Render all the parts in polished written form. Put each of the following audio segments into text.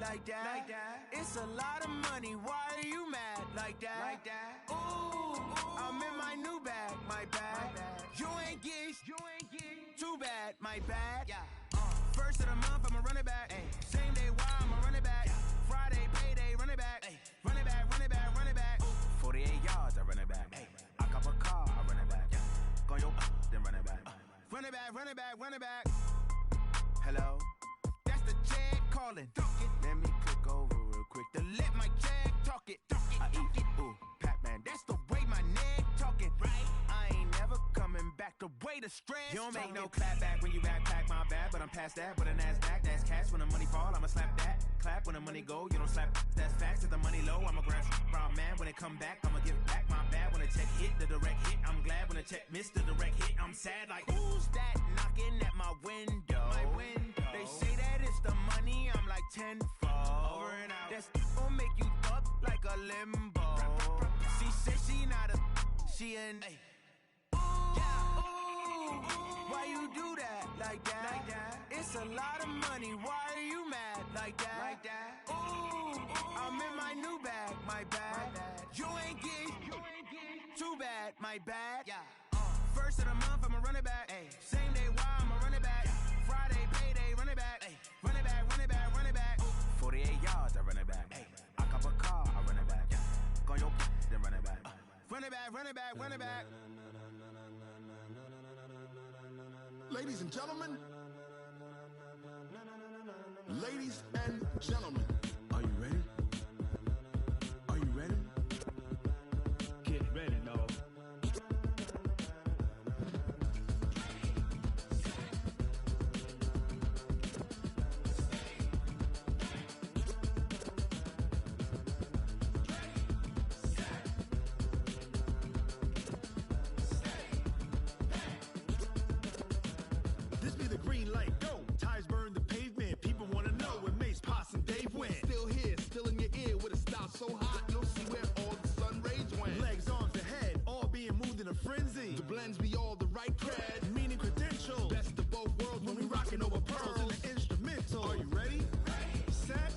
like that. It's a lot of money, why are you mad like that? Ooh, I'm in my new bag, my bad. You ain't get too bad, my bad. First of the month, I'ma run it back. Same day, why I'ma run it back. Friday, payday, run it back. Run it back, run it back, run it back. 48 yards, I run it back. I cop a car, I run it back. Go yo, then run it back. Run it back, run it back, run it back. Hello, that's the check calling. Let me click over real quick to let my check talk it. I eat it, ooh, Pac-Man, that's the way my neck talking. Right, I ain't never coming back the way the stress. You don't make no clap back when you backpack, my bad, but I'm past that. With a NASDAQ, that's cash. When the money fall, I'ma slap that. Clap when the money go, you don't slap. That's facts. If the money low, I'ma grab brown man. When it come back, I'ma give back my bad. When the check hit, the direct hit, I'm glad. When the check missed the direct hit, I'm sad. Like, who's that knocking at my window? They say that it's the money, I'm like tenfold. Over and out. That's gon' make you up like a limbo. She said she not a, she an. Why you do that like that? It's a lot of money, why are you mad like that? Ooh, I'm in my new bag, my bad. You ain't get too bad, my bad. First of the month, I'ma run it back. Same day, why I'ma run it back. Friday, payday, run it back. Run it back, run it back, run it back. 48 yards, I run it back. I cop a car, I run it back. Go yo, then run it back. Run it back, run it back, run it back. Ladies and gentlemen, ladies and gentlemen, are you ready? Are you ready? Get ready, dog. This be the green light, go. Tires burn the pavement. People wanna know where Mace, Potts, and Dave went. Still here, still in your ear with a style so hot, you'll see where all the sun rays went. Legs, arms, and head, all being moved in a frenzy. The blends be all the right cred. Meaning credentials. Best of both worlds when we rockin' over pearls. In the instrumental. Are you ready? Set.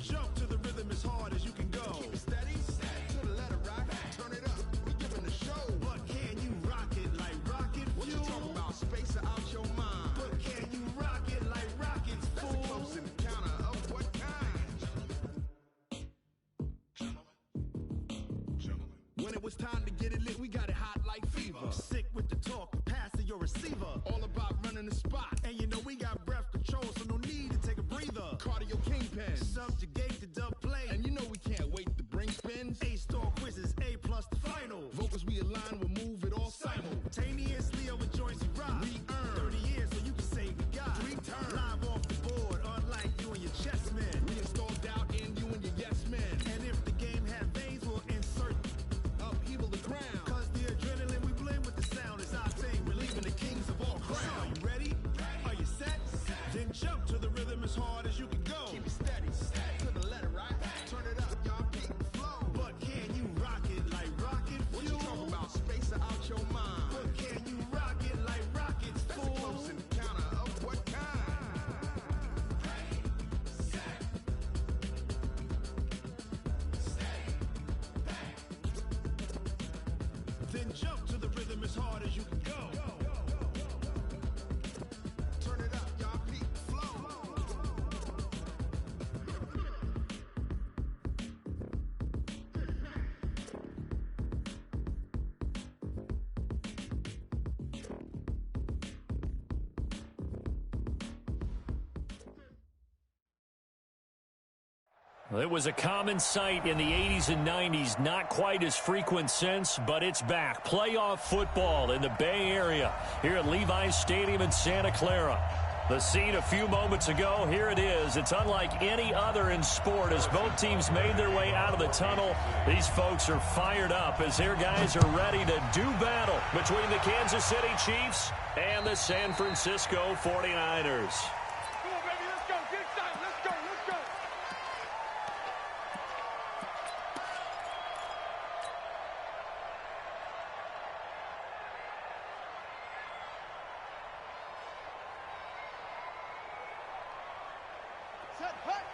Jump to the rhythm as hard as you can go. Keep it steady, to the letter rock. Turn it up, we giving the show. But can you rock it like rocket fuel? What you talking about? Space out your mind. But can you rock it like rockets, That's a fool? close encounter of what kind? When it was time to get it lit, we got it hot like fever. Sick with the talk, pass to your receiver. All about running the spot. And you know we got breath control, so no need to take a breather. Cardio kingpin. Subjugate the dub play. And you know we can't wait to bring spins. A-star quizzes, A plus the final. Vocals we align, we'll move it all Simultaneously over joints we rock. We earn 30 years, so you can say we got 3 turns. Live off the board, unlike you and your chess men. We install doubt in you and your yes men. And if the game had veins, we'll insert Upheaval the ground. Cause the adrenaline we blend with the sound is our thing. We're leaving the kings of all crowns. So are you ready? Are you set? Then jump to the rhythm as hard as you can go. Keep it steady, to the letter right. Turn it up, y'all peak flow. But can you rock it like rocket fuel? What you talking about? Space out your mind. But can you rock it like rockets, That's a fool? close encounter of what kind? Then jump to the rhythm as hard as you can go. Turn it up, y'all peak flow. Well, it was a common sight in the 80s and 90s, not quite as frequent since, but it's back. Playoff football in the Bay Area here at Levi's Stadium in Santa Clara. The scene a few moments ago, here it is. It's unlike any other in sport as both teams made their way out of the tunnel. These folks are fired up as their guys are ready to do battle between the Kansas City Chiefs and the San Francisco 49ers. Set, hut!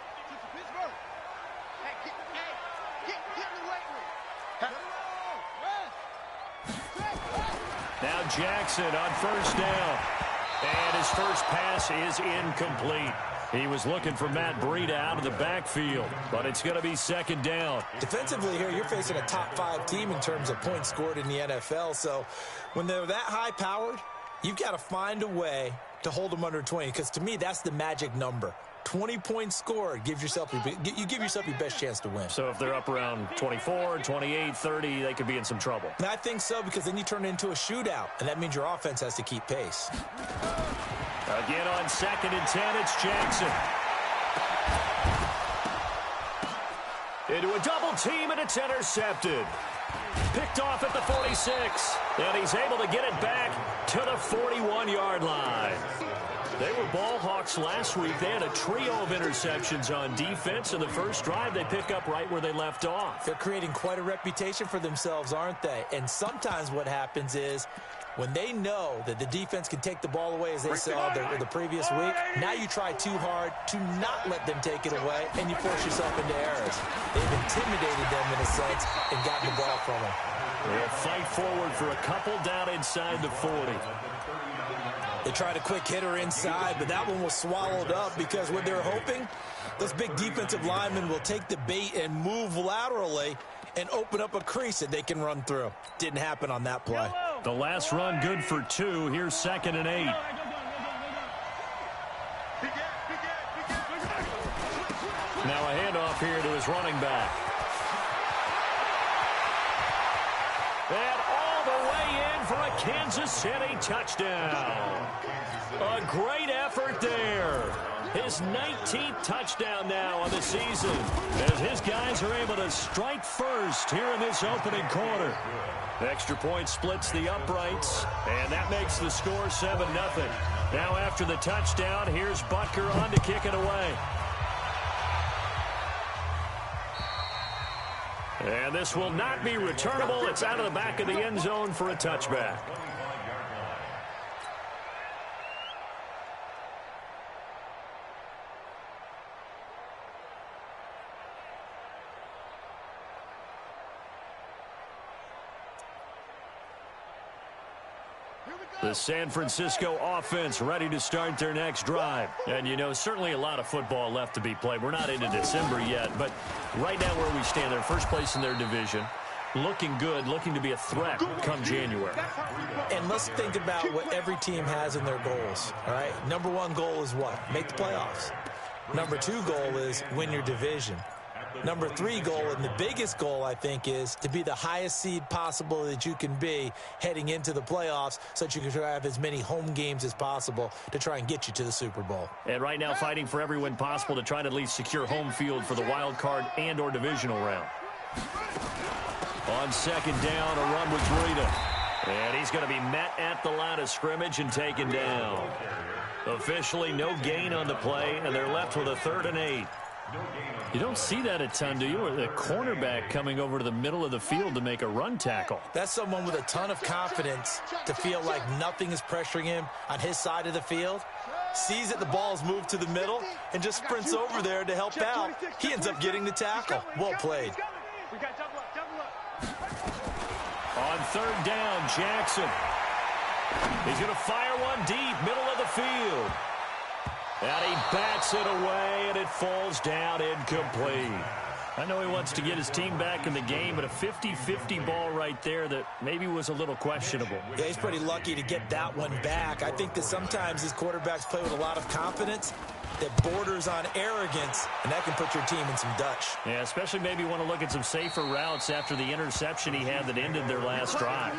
Now Jackson on first down. And his first pass is incomplete. He was looking for Matt Breida out of the backfield, but it's going to be second down. Defensively here, you're facing a top-5 team in terms of points scored in the NFL. So when they're that high-powered, you've got to find a way to hold them under 20, because to me, that's the magic number. 20 points scored, you give yourself your best chance to win. So if they're up around 24, 28, 30, they could be in some trouble. And I think so, because then you turn it into a shootout, and that means your offense has to keep pace. Again on 2nd and 10, it's Jackson. Into a double team, and it's intercepted. Picked off at the 46, and he's able to get it back to the 41-yard line. They were ball hawks last week. They had a trio of interceptions on defense. In the first drive, they pick up right where they left off. They're creating quite a reputation for themselves, aren't they? And sometimes what happens is when they know that the defense can take the ball away, as they saw the previous week, now you try too hard to not let them take it away, and you force yourself into errors. They've intimidated them in a sense and gotten the ball from them. They'll fight forward for a couple down inside the 40. They tried a quick hitter inside, but that one was swallowed up because what they're hoping, those big defensive linemen will take the bait and move laterally and open up a crease that they can run through. Didn't happen on that play. The last run good for 2. Here's 2nd and 8. Now a handoff here to his running back. And all the way in for a Kansas City touchdown. A great effort there. His 19th touchdown now on the season, as his guys are able to strike first here in this opening quarter. Extra point splits the uprights, and that makes the score 7-0. Now after the touchdown, here's Butker on to kick it away. And this will not be returnable. It's out of the back of the end zone for a touchback. The San Francisco offense ready to start their next drive. And, you know, certainly a lot of football left to be played. We're not into December yet, but right now where we stand, they're first place in their division. Looking good, looking to be a threat come January. And let's think about what every team has in their goals, all right? Number 1 goal is what? Make the playoffs. Number 2 goal is win your division. Number 3 goal, and the biggest goal, I think, is to be the highest seed possible that you can be heading into the playoffs so that you can have as many home games as possible to try and get you to the Super Bowl. And right now fighting for every win possible to try to at least secure home field for the wild card and or divisional round. On 2nd down, a run with Breida. And he's going to be met at the line of scrimmage and taken down. Officially no gain on the play, and they're left with a 3rd and 8. You don't see that a ton, do you? Or the cornerback coming over to the middle of the field to make a run tackle. That's someone with a ton of confidence to feel like nothing is pressuring him on his side of the field. Sees that the ball is moved to the middle and just sprints over there to help out. He ends up getting the tackle. Well played. On 3rd down, Jackson. He's going to fire one deep, middle of the field. And he bats it away, and it falls down incomplete. I know he wants to get his team back in the game, but a 50-50 ball right there that maybe was a little questionable. Yeah, he's pretty lucky to get that one back. I think that sometimes these quarterbacks play with a lot of confidence that borders on arrogance, and that can put your team in some Dutch. Yeah, especially maybe want to look at some safer routes after the interception he had that ended their last drive.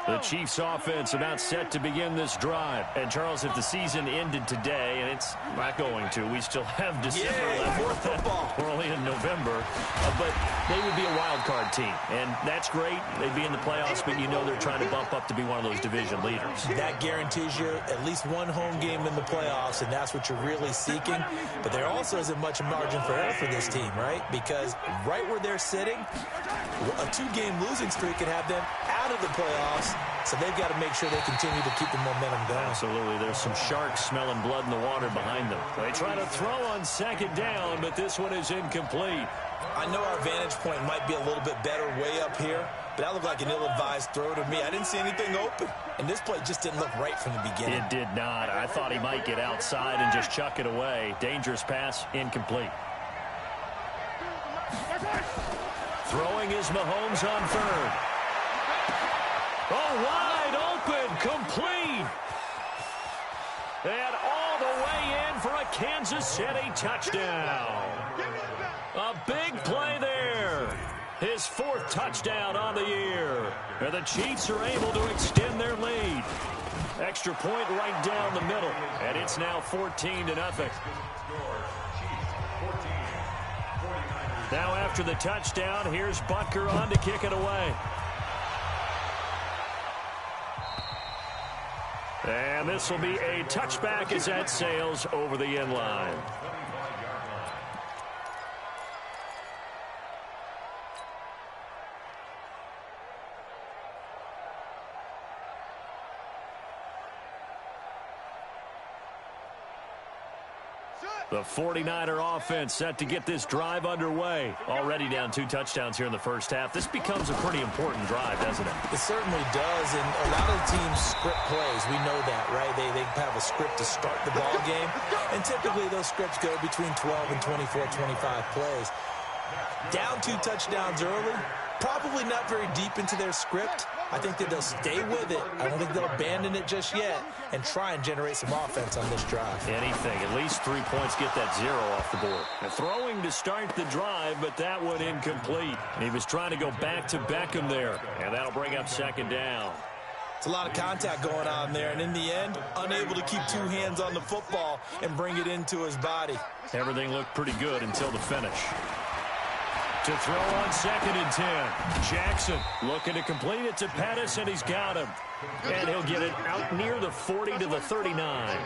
The Chiefs offense about set to begin this drive. And, Charles, if the season ended today, and it's not going to, we still have December left. More football. We're only in November. But they would be a wild card team. And that's great. They'd be in the playoffs, but you know they're trying to bump up to be one of those division leaders. That guarantees you at least one home game in the playoffs, and that's what you're really seeking. But there also isn't much margin for error for this team, right? Because right where they're sitting, a 2-game losing streak could have them out of the playoffs, so they've got to make sure they continue to keep the momentum going. Absolutely. There's some sharks smelling blood in the water behind them. They try to throw on second down, but this one is incomplete. I know our vantage point might be a little bit better way up here, but that looked like an ill-advised throw to me. I didn't see anything open, and this play just didn't look right from the beginning. It did not. I thought he might get outside and just chuck it away. Dangerous pass, incomplete. Throwing is Mahomes on third. Oh, wide open, complete. And all the way in for a Kansas City touchdown. A big play there. His 4th touchdown on the year. And the Chiefs are able to extend their lead. Extra point right down the middle. And it's now 14-0. Now after the touchdown, here's Butker on to kick it away. And this will be a touchback as that sails over the end line. The 49er offense set to get this drive underway. Already down 2 touchdowns here in the first half. This becomes a pretty important drive, doesn't it? It certainly does, and a lot of teams script plays. We know that, right? They have a script to start the ball game, and typically those scripts go between 12 and 24, 25 plays. Down 2 touchdowns early, probably not very deep into their script. I think that they'll stay with it. I don't think they'll abandon it just yet and try and generate some offense on this drive. Anything. At least 3 points, get that 0 off the board. And throwing to start the drive, but that one incomplete. And he was trying to go back to Beckham there. And that'll bring up second down. It's a lot of contact going on there, and in the end, unable to keep 2 hands on the football and bring it into his body. Everything looked pretty good until the finish. To throw on 2nd and 10. Jackson looking to complete it to Pettis, and he's got him. And he'll get it out near the 40 to the 39.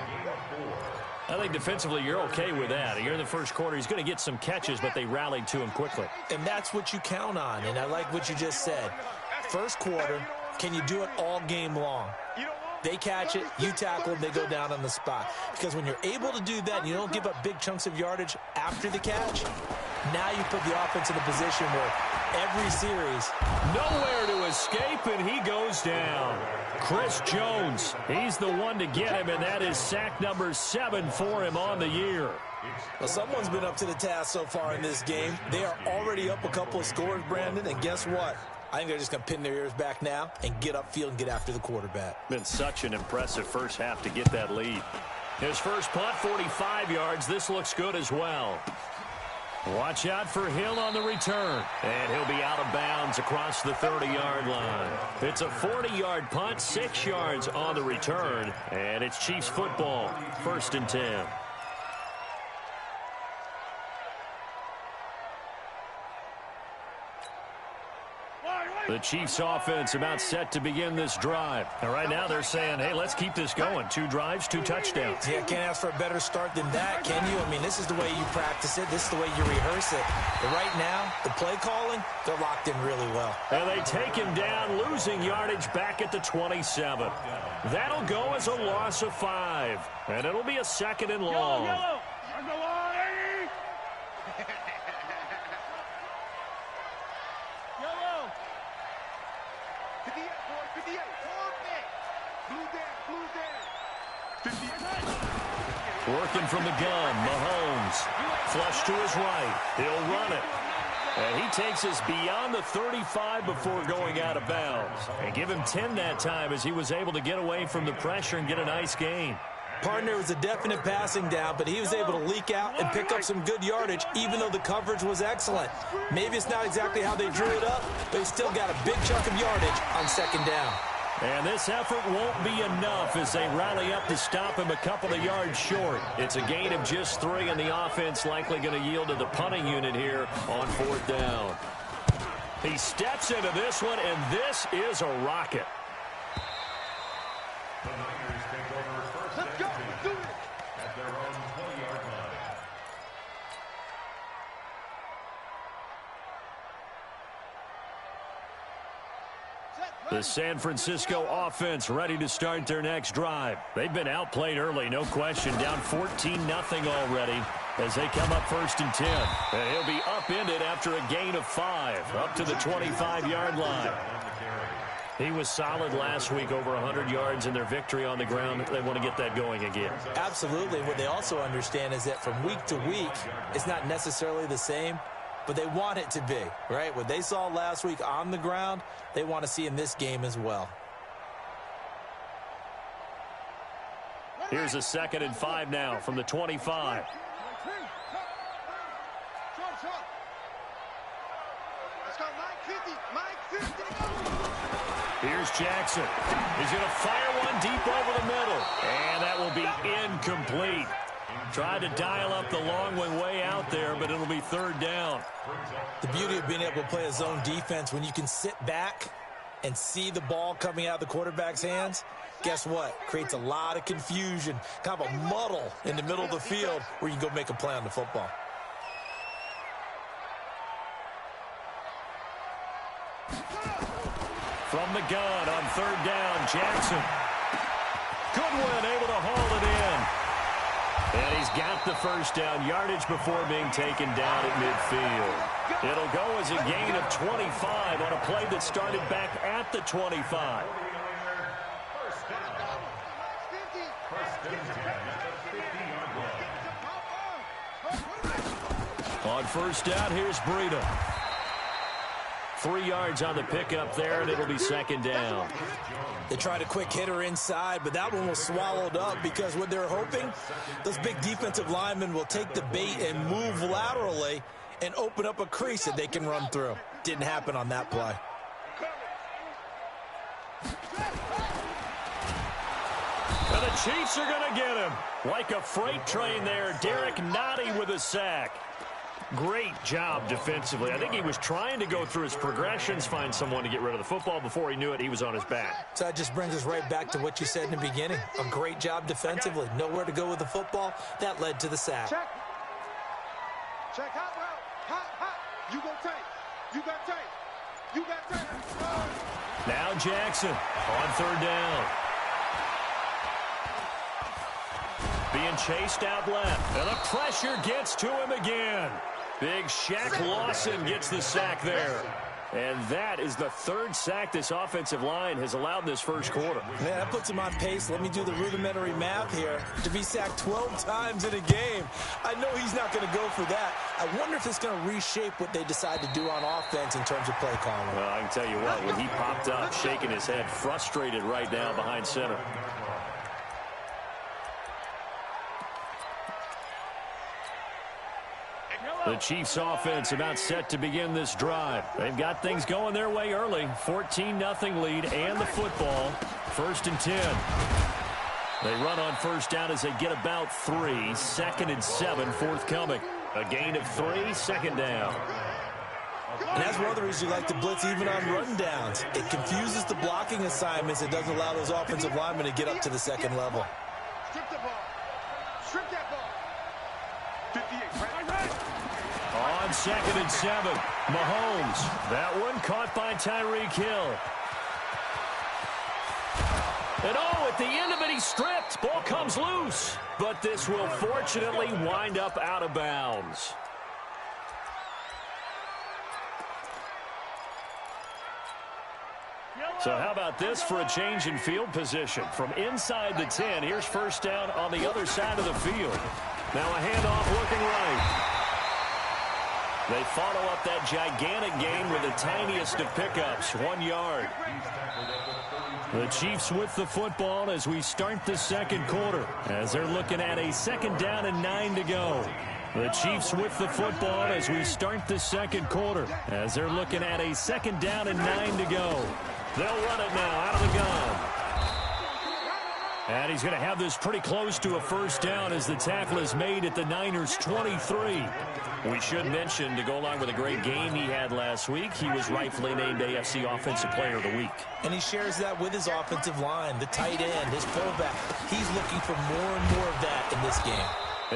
I think defensively you're okay with that. Here in the first quarter, he's going to get some catches, but they rallied to him quickly. And that's what you count on, and I like what you just said. First quarter, can you do it all game long? They catch it, you tackle them, they go down on the spot. Because when you're able to do that and you don't give up big chunks of yardage after the catch, now you put the offense in a position where every series. Nowhere to escape, and he goes down. Chris Jones, he's the one to get him, and that is sack number 7 for him on the year. Well, someone's been up to the task so far in this game. They are already up a couple of scores, Brandon, and guess what? I think they're just going to pin their ears back now and get upfield and get after the quarterback. Been such an impressive first half to get that lead. His first punt, 45 yards. This looks good as well. Watch out for Hill on the return. And he'll be out of bounds across the 30-yard line. It's a 40-yard punt, 6 yards on the return. And it's Chiefs football, 1st and 10. The Chiefs offense about set to begin this drive. And right now they're saying, hey, let's keep this going. 2 drives, 2 touchdowns. Yeah, can't ask for a better start than that, can you? I mean, this is the way you practice it. This is the way you rehearse it. But right now, the play calling, they're locked in really well. And they take him down, losing yardage back at the 27. That'll go as a loss of 5. And it'll be a 2nd and long. Yellow. Working from the gun, Mahomes. Flush to his right. He'll run it. And he takes us beyond the 35 before going out of bounds. And give him 10 that time as he was able to get away from the pressure and get a nice gain. Partner was a definite passing down, but he was able to leak out and pick up some good yardage, even though the coverage was excellent. Maybe it's not exactly how they drew it up, but he still got a big chunk of yardage on 2nd down. And this effort won't be enough as they rally up to stop him a couple of yards short. It's a gain of just 3, and the offense likely going to yield to the punting unit here on 4th down. He steps into this one, and this is a rocket. Let's go. Do it. At their own 20-yard line. Set. The San Francisco offense ready to start their next drive. They've been outplayed early, no question. Down 14-0 already as they come up 1st and 10. And he'll be upended after a gain of 5, up to the 25-yard line. He was solid last week, over 100 yards in their victory on the ground. They want to get that going again. Absolutely. What they also understand is that from week to week, it's not necessarily the same, but they want it to be, right? What they saw last week on the ground, they want to see in this game as well. Here's a 2nd and 5 now from the 25. Here's Jackson. He's going to fire one deep over the middle. And that will be incomplete. Tried to dial up the long one way out there, but it'll be 3rd down. The beauty of being able to play a zone defense, when you can sit back and see the ball coming out of the quarterback's hands, guess what? Creates a lot of confusion, kind of a muddle in the middle of the field where you can go make a play on the football. From the gun on 3rd down, Jackson. Goodwin able to haul it in. And he's got the 1st down, yardage before being taken down at midfield. It'll go as a gain of 25 on a play that started back at the 25. On 1st down, here's Breida. 3 yards on the pickup there, and it'll be 2nd down. They tried a quick hitter inside, but that one was swallowed up because what they're hoping, those big defensive linemen will take the bait and move laterally and open up a crease that they can run through. Didn't happen on that play. And the Chiefs are going to get him. Like a freight train there, Derek Nottie with a sack. Great job defensively. I think he was trying to go through his progressions, find someone to get rid of the football. Before he knew it, he was on his back. So that just brings us right back to what you said in the beginning. A great job defensively. Nowhere to go with the football. That led to the sack. Check. Check hot route. Hot. You go tight. You got tight. You got tight. Now Jackson on 3rd down. Being chased out left. And the pressure gets to him again. Big Shaq Lawson gets the sack there. And that is the 3rd sack this offensive line has allowed this 1st quarter. Man, that puts him on pace. Let me do the rudimentary math here. To be sacked 12 times in a game, I know he's not going to go for that. I wonder if it's going to reshape what they decide to do on offense in terms of play calling. Well, I can tell you what, when he popped up, shaking his head, frustrated right now behind center. The Chiefs offense about set to begin this drive. They've got things going their way early. 14-0 lead and the football. 1st and 10. They run on 1st down as they get about 3. 2nd and 7 forthcoming. A gain of 3, 2nd down. And that's one of the reasons you like to blitz even on run downs. It confuses the blocking assignments. It doesn't allow those offensive linemen to get up to the 2nd level. Strip the ball. Strip that ball. 58. On 2nd and 7, Mahomes. That one caught by Tyreek Hill. And at the end of it, he's stripped. Ball comes loose. But this will fortunately wind up out of bounds. So how about this for a change in field position? From inside the 10, here's 1st down on the other side of the field. Now a handoff looking right. They follow up that gigantic gain with the tiniest of pickups, 1 yard. The Chiefs with the football as we start the 2nd quarter, as they're looking at a 2nd down and 9 to go. The Chiefs with the football as we start the 2nd quarter, as they're looking at a 2nd down and 9 to go. They'll run it now out of the gun. And he's going to have this pretty close to a 1st down as the tackle is made at the Niners' 23. We should mention, to go along with a great game he had last week, he was rightfully named AFC Offensive Player of the Week. And he shares that with his offensive line, the tight end, his fullback. He's looking for more and more of that in this game.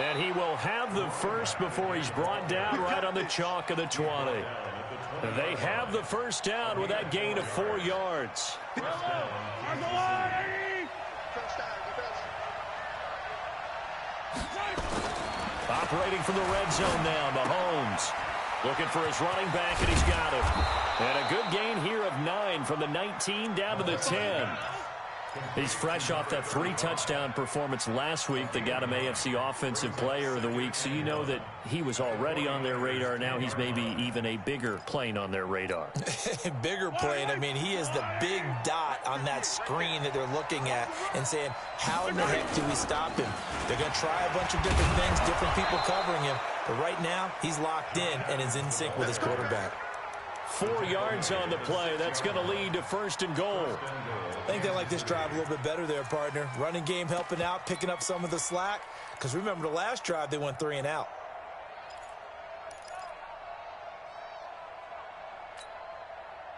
And he will have the first before he's brought down right on the chalk of the 20. They have the first down with that gain of 4 yards. Operating from the red zone now, Mahomes. Looking for his running back, and he's got him. And a good gain here of 9 from the 19 down to the 10. He's fresh off that 3-touchdown performance last week that got him AFC Offensive Player of the Week, so you know that he was already on their radar. Now he's maybe even a bigger plane on their radar. Bigger plane. I mean, he is the big dot on that screen that they're looking at and saying, how in the heck do we stop him? They're going to try a bunch of different things, different people covering him, but right now he's locked in and is in sync with his quarterback. 4 yards on the play. That's going to lead to 1st and goal. I think they like this drive a little bit better there, partner. Running game helping out, picking up some of the slack. Because remember, the last drive, they went 3 and out.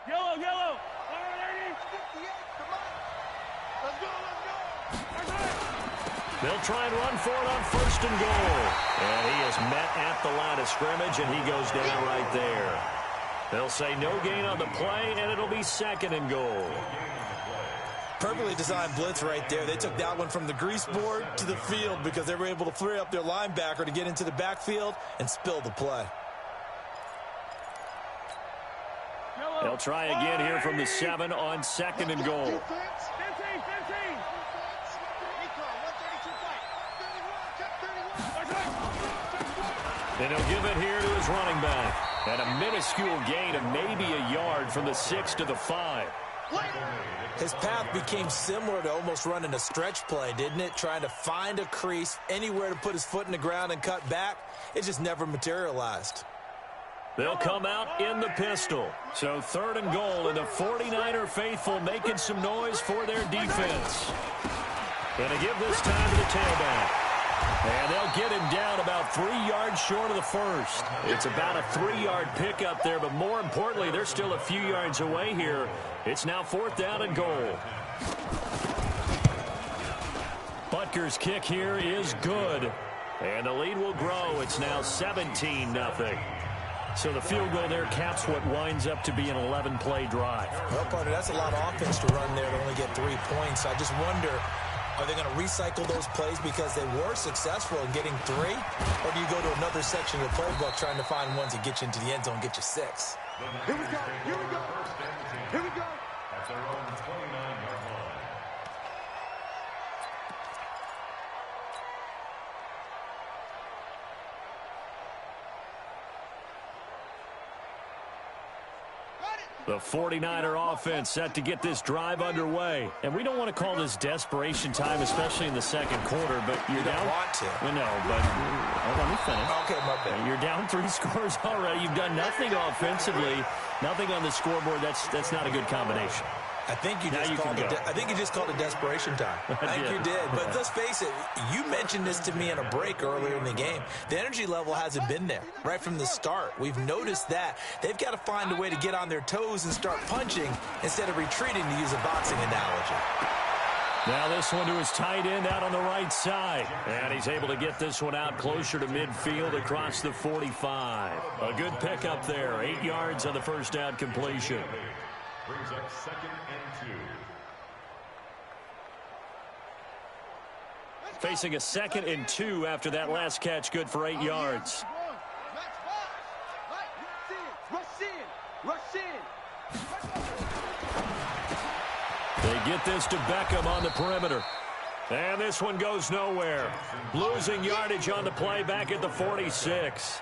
Yellow. Come on. Let's go. They'll try and run for it on 1st and goal. And he is met at the line of scrimmage, and he goes down right there. They'll say no gain on the play, and it'll be 2nd and goal. Perfectly designed blitz right there. They took that one from the grease board to the field because they were able to free up their linebacker to get into the backfield and spill the play. They'll try again here from the 7 on 2nd and goal. And he'll give it here to his running back. And a minuscule gain of maybe a yard from the 6 to the 5. His path became similar to almost running a stretch play, didn't it? Trying to find a crease, anywhere to put his foot in the ground and cut back. It just never materialized. They'll come out in the pistol. So 3rd and goal, and the 49er faithful making some noise for their defense. Going to give this time to the tailback. And they'll get him down about 3 yards short of the 1st. It's about a 3-yard pickup there, but more importantly, they're still a few yards away here. It's now 4th down and goal. Butker's kick here is good. And the lead will grow. It's now 17-0. So the field goal there caps what winds up to be an 11-play drive. Well, partner, that's a lot of offense to run there to only get 3 points. I just wonder, are they going to recycle those plays because they were successful in getting 3? Or do you go to another section of the playbook trying to find ones that get you into the end zone and get you 6? Here we go. That's their own 29-yard line. The 49er offense set to get this drive underway. And we don't want to call this desperation time, especially in the 2nd quarter, but you're down. Don't want to. We know, but let me finish. Okay, my bad. You're down 3 scores already. You've done nothing offensively, nothing on the scoreboard. That's not a good combination. I think you just called it desperation time. I think you did. But let's face it, you mentioned this to me in a break earlier in the game. The energy level hasn't been there right from the start. We've noticed that. They've got to find a way to get on their toes and start punching instead of retreating, to use a boxing analogy. Now this one to his tight end out on the right side. And he's able to get this one out closer to midfield across the 45. A good pickup there. 8 yards on the 1st down completion. Brings up 2nd and 2. Facing a 2nd and 2 after that last catch, good for 8 yards. They get this to Beckham on the perimeter. And this one goes nowhere. Losing yardage on the play back at the 46.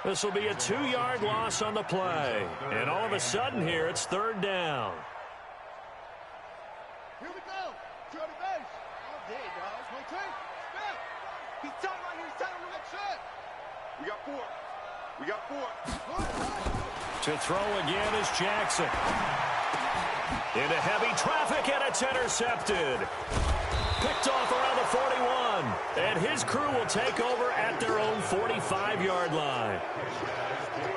This will be a 2-yard loss on the play. And all of a sudden here, it's 3rd down. Here we go. To the base. All day, dogs. 1, 2. Step. He's tight right here. He's tight on the next set. We got 4. To throw again is Jackson. Into heavy traffic, and it's intercepted. Picked off around the 41. And his crew will take over at their own 45-yard line.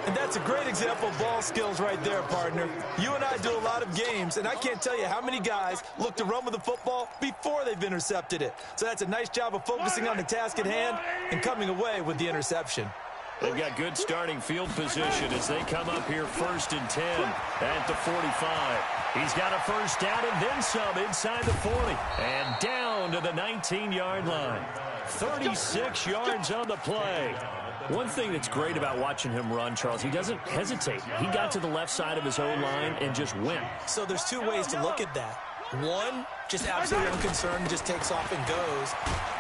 And that's a great example of ball skills right there, partner. You and I do a lot of games, and I can't tell you how many guys look to run with the football before they've intercepted it. So that's a nice job of focusing on the task at hand and coming away with the interception. They've got good starting field position as they come up here 1st and 10 at the 45. He's got a first down and then some inside the 40. And down to the 19-yard line. 36 yards on the play. One thing that's great about watching him run, Charles, he doesn't hesitate. He got to the left side of his own line and just went. So there's two ways to look at that. One, just absolutely unconcerned, just takes off and goes.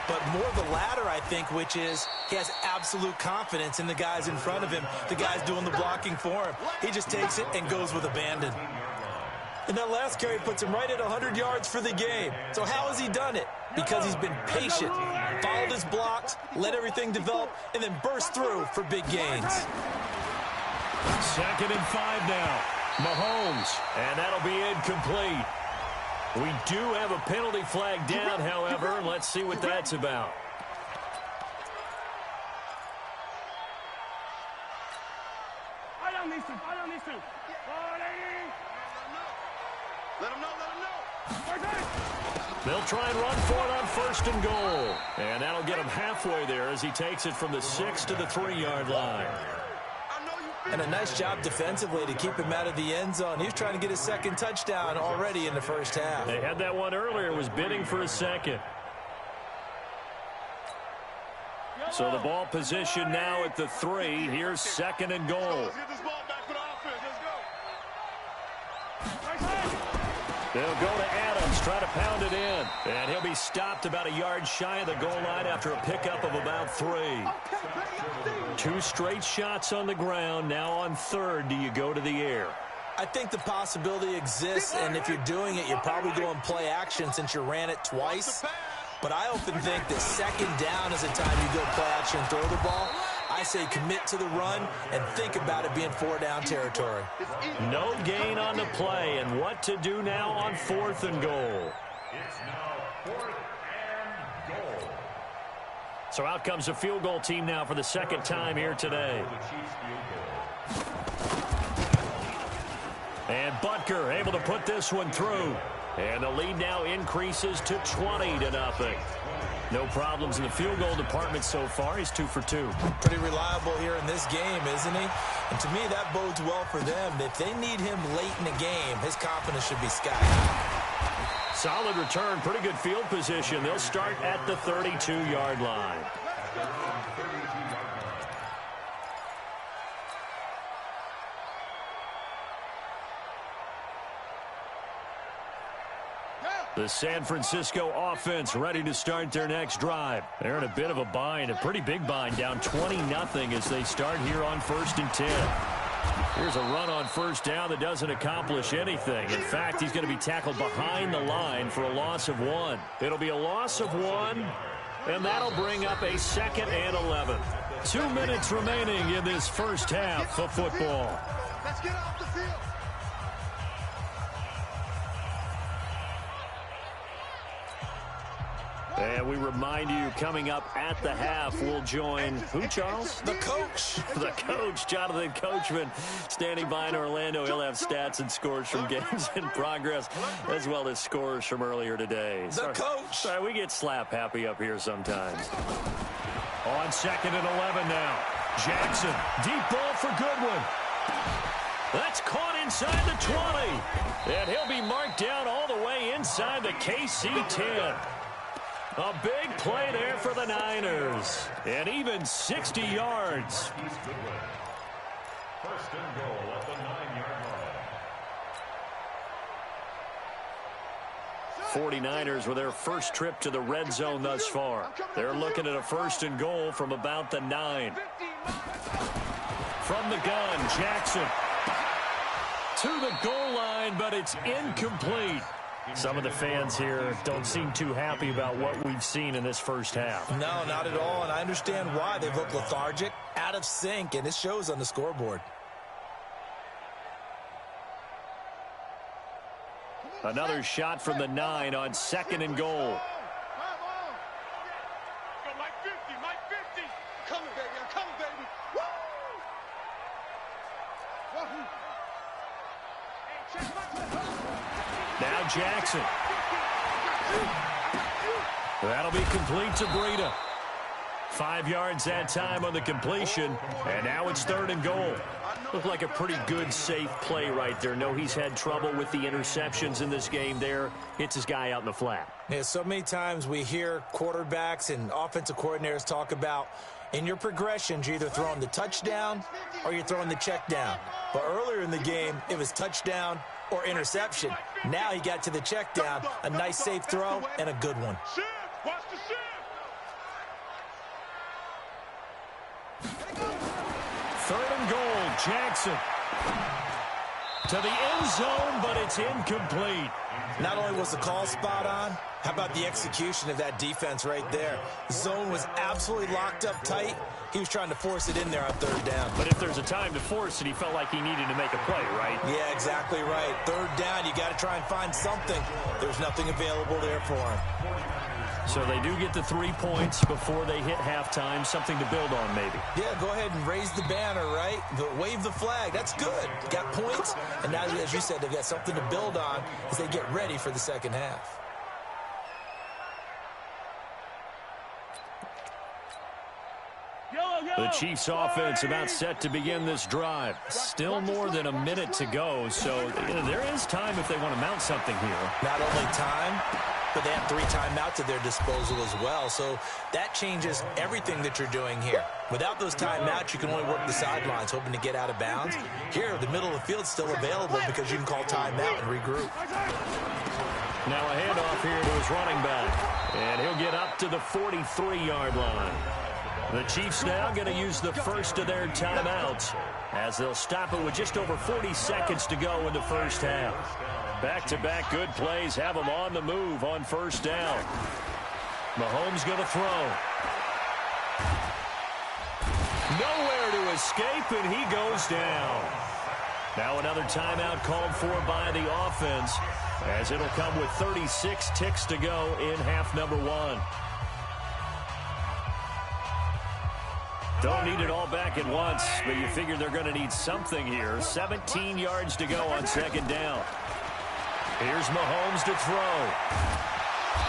But more the latter, I think, which is he has absolute confidence in the guys in front of him, the guys doing the blocking for him. He just takes it and goes with abandon. And that last carry puts him right at 100 yards for the game. So how has he done it? Because he's been patient, followed his blocks, let everything develop, and then burst through for big gains. 2nd and 5 now. Mahomes, and that'll be incomplete. We do have a penalty flag down, however. Let's see what that's about. I don't need to. Let him know. They'll try and run for it on 1st and goal. And that'll get him halfway there as he takes it from the 6 to the 3-yard line. And a nice job defensively to keep him out of the end zone. He was trying to get his 2nd touchdown already in the first half. They had that one earlier, was bidding for a 2nd. So the ball position now at the 3. Here's 2nd and goal. Let's get this ball back for the offense. Let's go. They'll go to Adams, try to pound it in. And he'll be stopped about a yard shy of the goal line after a pickup of about 3. 2 straight shots on the ground. Now on 3rd, do you go to the air? I think the possibility exists, and if you're doing it, you're probably going play action since you ran it twice. But I often think that 2nd down is the time you go play action and throw the ball. I say commit to the run and think about it being 4-down territory. No gain on the play, and what to do now on 4th and goal. It's now 4th and goal. So out comes a field goal team now for the 2nd time here today. And Butker able to put this one through. And the lead now increases to 20-0. No problems in the field goal department so far. He's 2 for 2. Pretty reliable here in this game, isn't he? And to me, that bodes well for them. If they need him late in the game, his confidence should be sky high. Solid return, pretty good field position. They'll start at the 32-yard line. The San Francisco offense ready to start their next drive. They're in a bit of a bind, a pretty big bind, down 20-0 as they start here on 1st and 10. Here's a run on 1st down that doesn't accomplish anything. In fact, he's going to be tackled behind the line for a loss of 1. It'll be a loss of 1, and that'll bring up a 2nd and 11. 2 minutes remaining in this first half of football. Let's get off the field. And we remind you, coming up at the half, we'll join who, Charles? The coach. The coach, Jonathan Coachman, standing by in Orlando. He'll have stats and scores from games in progress, as well as scores from earlier today. The coach. Sorry, we get slap happy up here sometimes. On 2nd and 11 now. Jackson, deep ball for Goodwin. That's caught inside the 20. And he'll be marked down all the way inside the KC 10. A big play there for the Niners. And even 60 yards. 1st and goal at the 9-yard line. 49ers with their first trip to the red zone thus far. They're looking at a 1st and goal from about the 9. From the gun, Jackson to the goal line, but it's incomplete. Some of the fans here don't seem too happy about what we've seen in this first half. No, not at all, and I understand why. They've looked lethargic, out of sync, and it shows on the scoreboard. Another shot from the 9 on 2nd and goal. Mike 50. Coming, baby. Now Jackson. That'll be complete to Breida. 5 yards that time on the completion, and now it's 3rd and goal. Looked like a pretty good, safe play right there. No, he's had trouble with the interceptions in this game there. Hits his guy out in the flat. Yeah, so many times we hear quarterbacks and offensive coordinators talk about in your progressions, you're either throwing the touchdown or you're throwing the check down. But earlier in the game, it was touchdown or interception. Now he got to the check down, a nice safe throw, and a good one. Watch the shift. 3rd and goal, Jackson. To the end zone, but it's incomplete. Not only was the call spot on, how about the execution of that defense right there? The zone was absolutely locked up tight. He was trying to force it in there on 3rd down. But if there's a time to force it, he felt like he needed to make a play, right? Yeah, exactly right. 3rd down, you got to try and find something. There's nothing available there for him. So they do get the 3 points before they hit halftime, something to build on maybe. Yeah, go ahead and raise the banner, right? Wave the flag. That's good. Got points, and now, as you said, they've got something to build on as they get ready for the second half. The Chiefs offense about set to begin this drive. Still more than a minute to go, so there is time if they want to mount something here. Not only time, but they have 3 timeouts at their disposal as well, so that changes everything that you're doing here. Without those timeouts, you can only work the sidelines, hoping to get out of bounds. Here, the middle of the field is still available because you can call timeout and regroup. Now a handoff here to his running back, and he'll get up to the 43-yard line. The Chiefs now going to use the first of their timeouts as they'll stop it with just over 40 seconds to go in the first half. Back-to-back good plays have them on the move on 1st down. Mahomes going to throw. Nowhere to escape, and he goes down. Now another timeout called for by the offense as it'll come with 36 ticks to go in half number 1. Don't need it all back at once, but you figure they're going to need something here. 17 yards to go on 2nd down. Here's Mahomes to throw.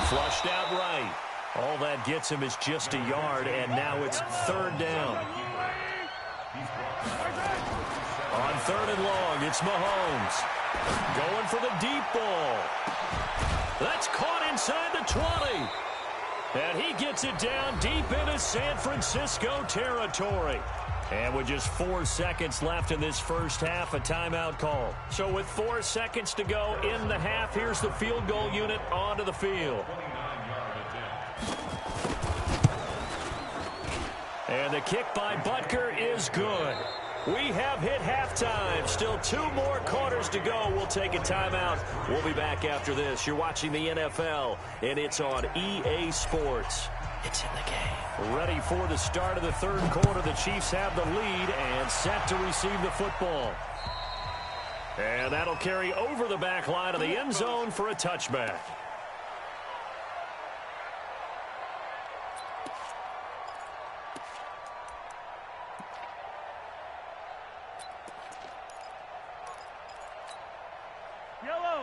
Flushed out right. All that gets him is just a yard, and now it's 3rd down. On 3rd and long, it's Mahomes. Going for the deep ball. That's caught inside the 20. And he gets it down deep into San Francisco territory. And with just 4 seconds left in this first half, a timeout call. So with 4 seconds to go in the half, here's the field goal unit onto the field. And the kick by Butker is good. We have hit halftime. Still 2 more quarters to go. We'll take a timeout. We'll be back after this. You're watching the NFL, and it's on EA Sports. It's in the game. Ready for the start of the 3rd quarter. The Chiefs have the lead and set to receive the football. And that'll carry over the back line of the end zone for a touchback.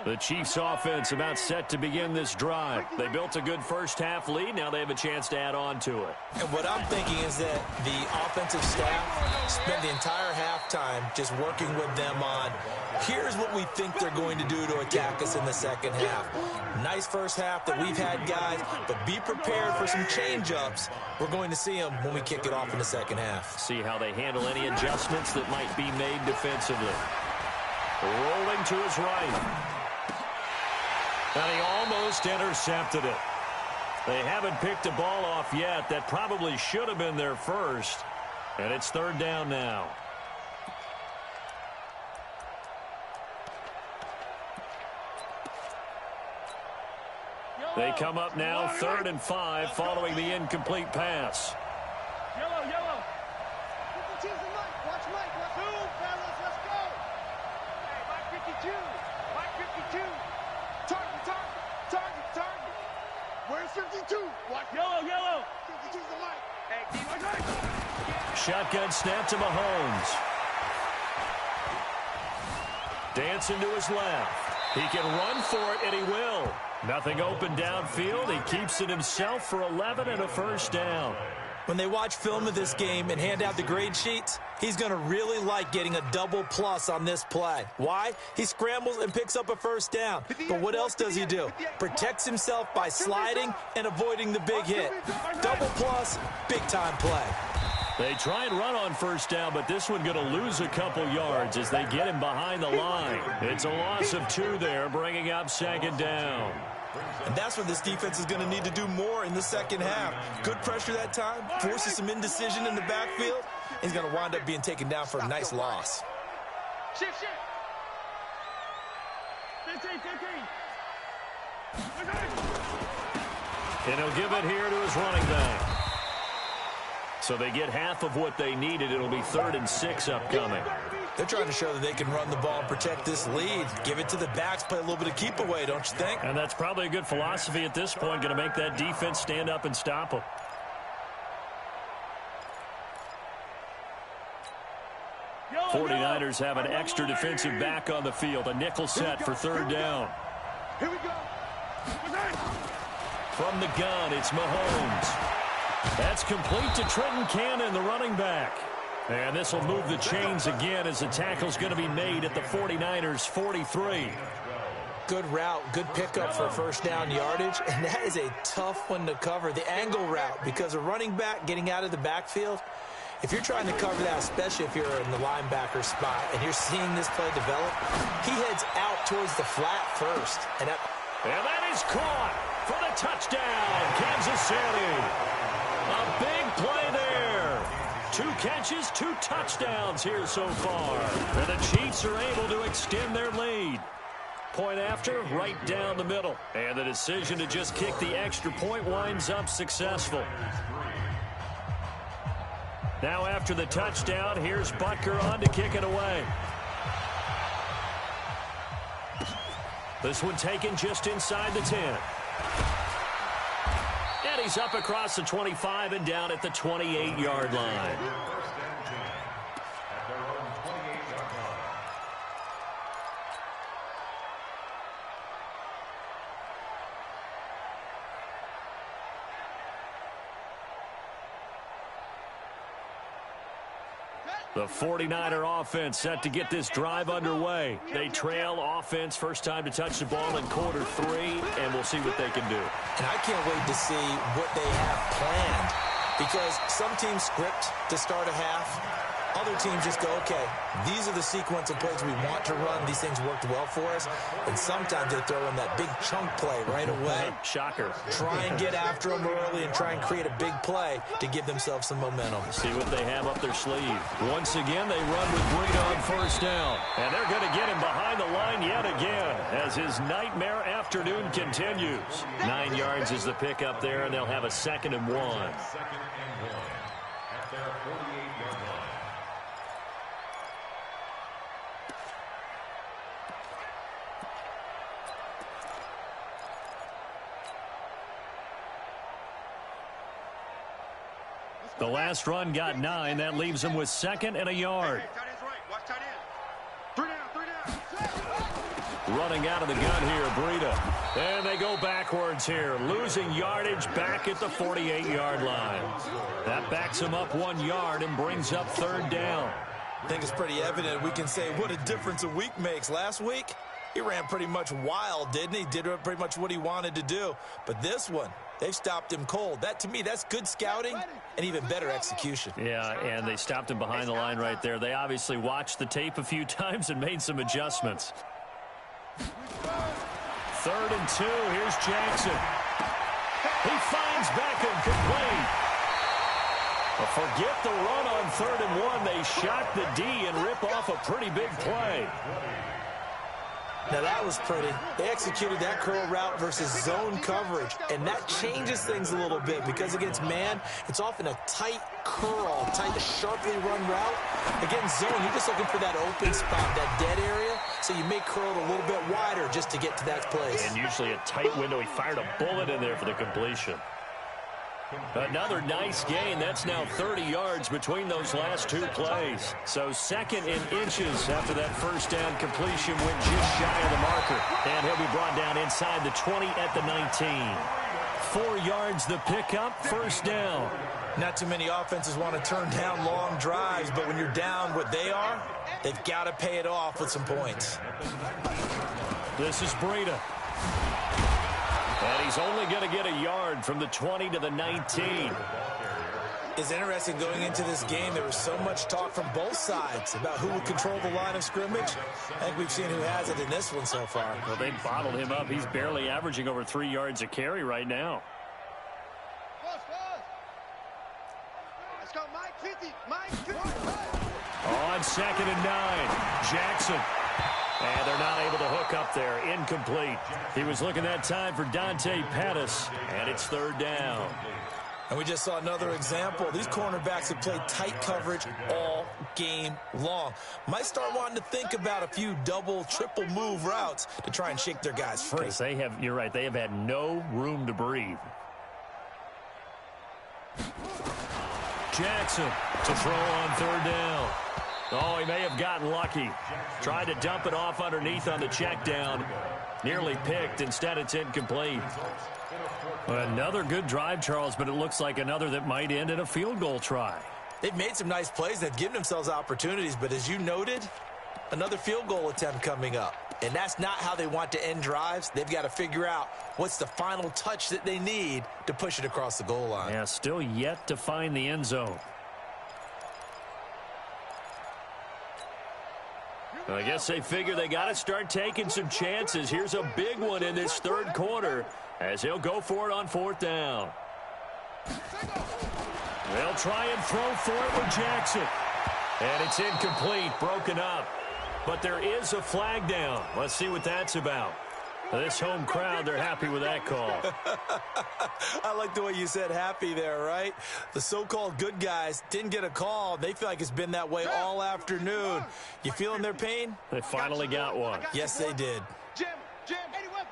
The Chiefs offense about set to begin this drive. They built a good first half lead. Now they have a chance to add on to it. And what I'm thinking is that the offensive staff spent the entire halftime just working with them on, here's what we think they're going to do to attack us in the second half. Nice first half that we've had, guys, but be prepared for some change-ups. We're going to see them when we kick it off in the second half. See how they handle any adjustments that might be made defensively. Rolling to his right. And he almost intercepted it. They haven't picked a ball off yet. That probably should have been their first. And it's 3rd down now. They come up now 3rd and 5 following the incomplete pass. Yellow. Watch Mike. Two, fellas, let's go. Hey, Mike 52. Mike 52. Target. Where's 52? Watch. Yellow. 52's the Mike. Hey, keep. Shotgun snap to Mahomes. Dancing to his left. He can run for it, and he will. Nothing open downfield. He keeps it himself for 11 and a first down. When they watch film of this game and hand out the grade sheets, he's going to really like getting a double plus on this play. Why? He scrambles and picks up a first down. But what else does he do? Protects himself by sliding and avoiding the big hit. Double plus, big-time play. They try and run on first down, but this one going to lose a couple yards as they get him behind the line. It's a loss of 2 there, bringing up second down. And that's what this defense is going to need to do more in the second half. Good pressure that time, forces some indecision in the backfield. He's going to wind up being taken down for a nice loss. Shift. 15. And he'll give it here to his running back. So they get half of what they needed. It'll be 3rd and 6 upcoming. They're trying to show that they can run the ball and protect this lead. Give it to the backs, play a little bit of keep away, don't you think? And that's probably a good philosophy at this point, going to make that defense stand up and stop them. The 49ers have an extra defensive back on the field. A nickel set for 3rd down. Here we go. From the gun, it's Mahomes. That's complete to Trenton Cannon, the running back. And this will move the chains again as the tackle's going to be made at the 49ers' 43. Good route, good pickup for first down yardage, and that is a tough one to cover, the angle route, because a running back getting out of the backfield, if you're trying to cover that, especially if you're in the linebacker spot and you're seeing this play develop, he heads out towards the flat first. And that is caught for the touchdown, Kansas City. A big play there. 2 catches, 2 touchdowns here so far. And the Chiefs are able to extend their lead. Point after, right down the middle. And the decision to just kick the extra point winds up successful. Now after the touchdown, here's Butker on to kick it away. This one taken just inside the 10. And he's up across the 25 and down at the 28-yard line. The 49er offense set to get this drive underway. They trail offense first time to touch the ball in quarter 3, and we'll see what they can do. And I can't wait to see what they have planned, because some teams script to start a half. Other teams just go, okay, these are the sequence of plays we want to run. These things worked well for us. And sometimes they throw in that big chunk play right away. Shocker. Try and get after them early and try and create a big play to give themselves some momentum. See what they have up their sleeve. Once again, they run with Breida on first down. And they're going to get him behind the line yet again as his nightmare afternoon continues. 9 yards is the pickup there, and they'll have a 2nd and 1. At their 48-yard line. The last run got 9. That leaves them with 2nd and a yard. Running out of the gun here, Breida. And they go backwards here, losing yardage back at the 48-yard line. That backs them up 1 yard and brings up 3rd down. I think it's pretty evident we can say what a difference a week makes. Last week, he ran pretty much wild, didn't he? Did pretty much what he wanted to do. But this one, they've stopped him cold. That, to me, that's good scouting and even better execution. Yeah, and they stopped him behind the line right there. They obviously watched the tape a few times and made some adjustments. 3rd and 2. Here's Jackson. He finds Beckham complete. But forget the run on 3rd and 1. They shock the D and rip off a pretty big play. Now that was pretty. They executed that curl route versus zone coverage, and that changes things a little bit because against man, it's often a tight curl, tight, sharply run route. Against zone, you're just looking for that open spot, that dead area, so you may curl it a little bit wider just to get to that place. And usually a tight window. He fired a bullet in there for the completion. Another nice gain. That's now 30 yards between those last 2 plays. So 2nd in inches after that first down completion went just shy of the marker. And he'll be brought down inside the 20 at the 19. 4 yards the pickup, first down. Not too many offenses want to turn down long drives, but when you're down what they are, they've got to pay it off with some points. This is Breida. And he's only going to get a yard from the 20 to the 19. It's interesting going into this game. There was so much talk from both sides about who would control the line of scrimmage. I think we've seen who has it in this one so far. Well, they bottled him up. He's barely averaging over 3 yards a carry right now. Let's go, Mike 50. Mike 50. On 2nd and 9, Jackson. And they're not able to hook up there. Incomplete. He was looking that time for Dante Pettis, and it's 3rd down. And we just saw another example. These cornerbacks have played tight coverage all game long. Might start wanting to think about a few double, triple move routes to try and shake their guys free. Because they have, you're right, they have had no room to breathe. Jackson to throw on 3rd down. Oh, he may have gotten lucky. Tried to dump it off underneath on the check down. Nearly picked. Instead, it's incomplete. Another good drive, Charles, but it looks like another that might end in a field goal try. They've made some nice plays. They've given themselves opportunities, but as you noted, another field goal attempt coming up. And that's not how they want to end drives. They've got to figure out what's the final touch that they need to push it across the goal line. Yeah, still yet to find the end zone. I guess they figure they got to start taking some chances. Here's a big one in this 3rd quarter as he'll go for it on 4th down. They'll try and throw for it with Jackson. And it's incomplete, broken up. But there is a flag down. Let's see what that's about. This home crowd, they're happy with that call. I like the way you said happy there, right? The so-called good guys didn't get a call. They feel like it's been that way all afternoon. You feeling their pain? They finally got one. Yes, they did. Jim, 81.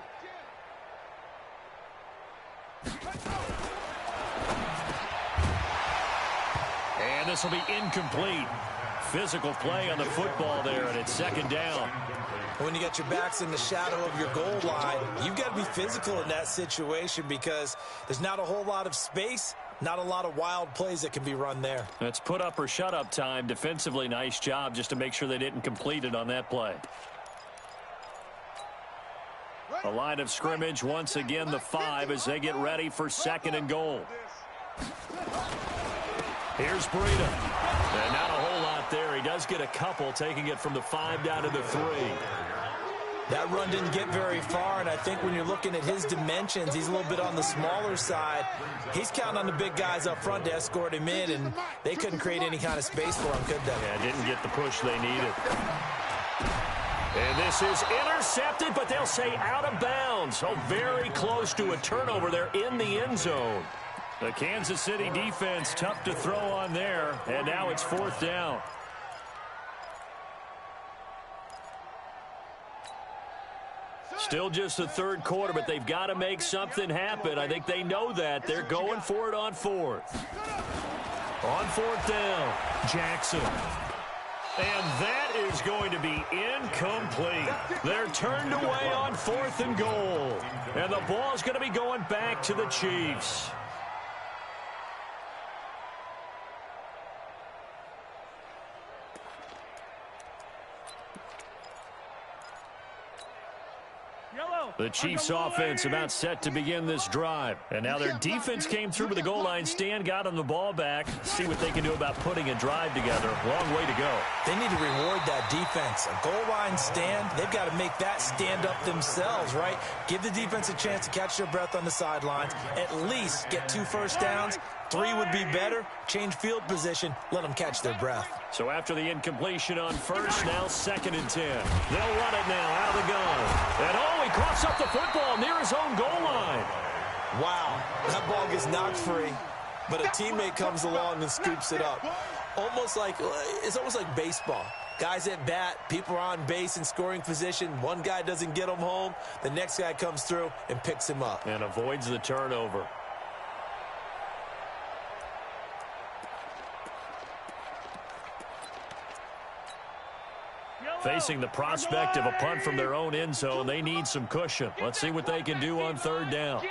And this will be incomplete. Physical play on the football there, and it's 2nd down. When you got your backs in the shadow of your goal line, you've got to be physical in that situation because there's not a whole lot of space, not a lot of wild plays that can be run there. It's put up or shut up time. Defensively, nice job just to make sure they didn't complete it on that play. A line of scrimmage, once again, the 5 as they get ready for 2nd and goal. Here's Breida. And not a whole lot there. He does get a couple, taking it from the 5 down to the 3. That run didn't get very far, and I think when you're looking at his dimensions, he's a little bit on the smaller side. He's counting on the big guys up front to escort him in, and they couldn't create any kind of space for him, could they? Yeah, didn't get the push they needed. And this is intercepted, but they'll say out of bounds. So very close to a turnover there in the end zone. The Kansas City defense tough to throw on there, and now it's 4th down. Still just the 3rd quarter, but they've got to make something happen. I think they know that. They're going for it on 4th. On 4th down, Jackson. And that is going to be incomplete. They're turned away on 4th and goal. And the ball's going to be going back to the Chiefs. The Chiefs offense about set to begin this drive. And now their defense came through with the goal line stand, got them the ball back. See what they can do about putting a drive together. Long way to go. They need to reward that defense. A goal line stand, they've got to make that stand up themselves, right? Give the defense a chance to catch their breath on the sidelines. At least get 2 first downs. 3 would be better. Change field position. Let them catch their breath. So after the incompletion on 1st, now 2nd and 10. They'll run it now out of the gun. And oh, he coughs up the football near his own goal line. Wow, that ball gets knocked free, but a teammate comes along and scoops it up. It's almost like baseball. Guys at bat, people are on base in scoring position. One guy doesn't get him home. The next guy comes through and picks him up. And avoids the turnover. Facing the prospect of a punt from their own end zone, they need some cushion. Let's see what they can do on 3rd down.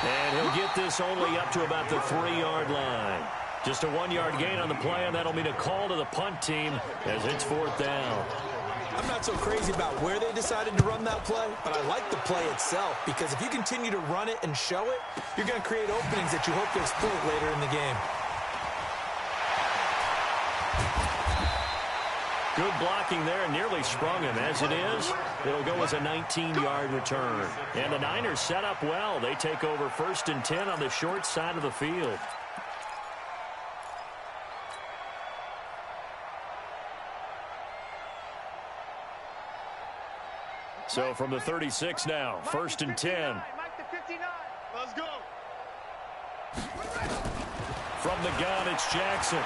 And he'll get this only up to about the 3-yard line. Just a 1-yard gain on the play, and that'll mean a call to the punt team as it's 4th down. I'm not so crazy about where they decided to run that play, but I like the play itself because if you continue to run it and show it, you're going to create openings that you hope to exploit later in the game. Good blocking there, nearly sprung him. As it is, it'll go as a 19-yard return. And the Niners set up well. They take over 1st and 10 on the short side of the field. So from the 36 now, 1st and 10. Let's go. From the gun, it's Jackson.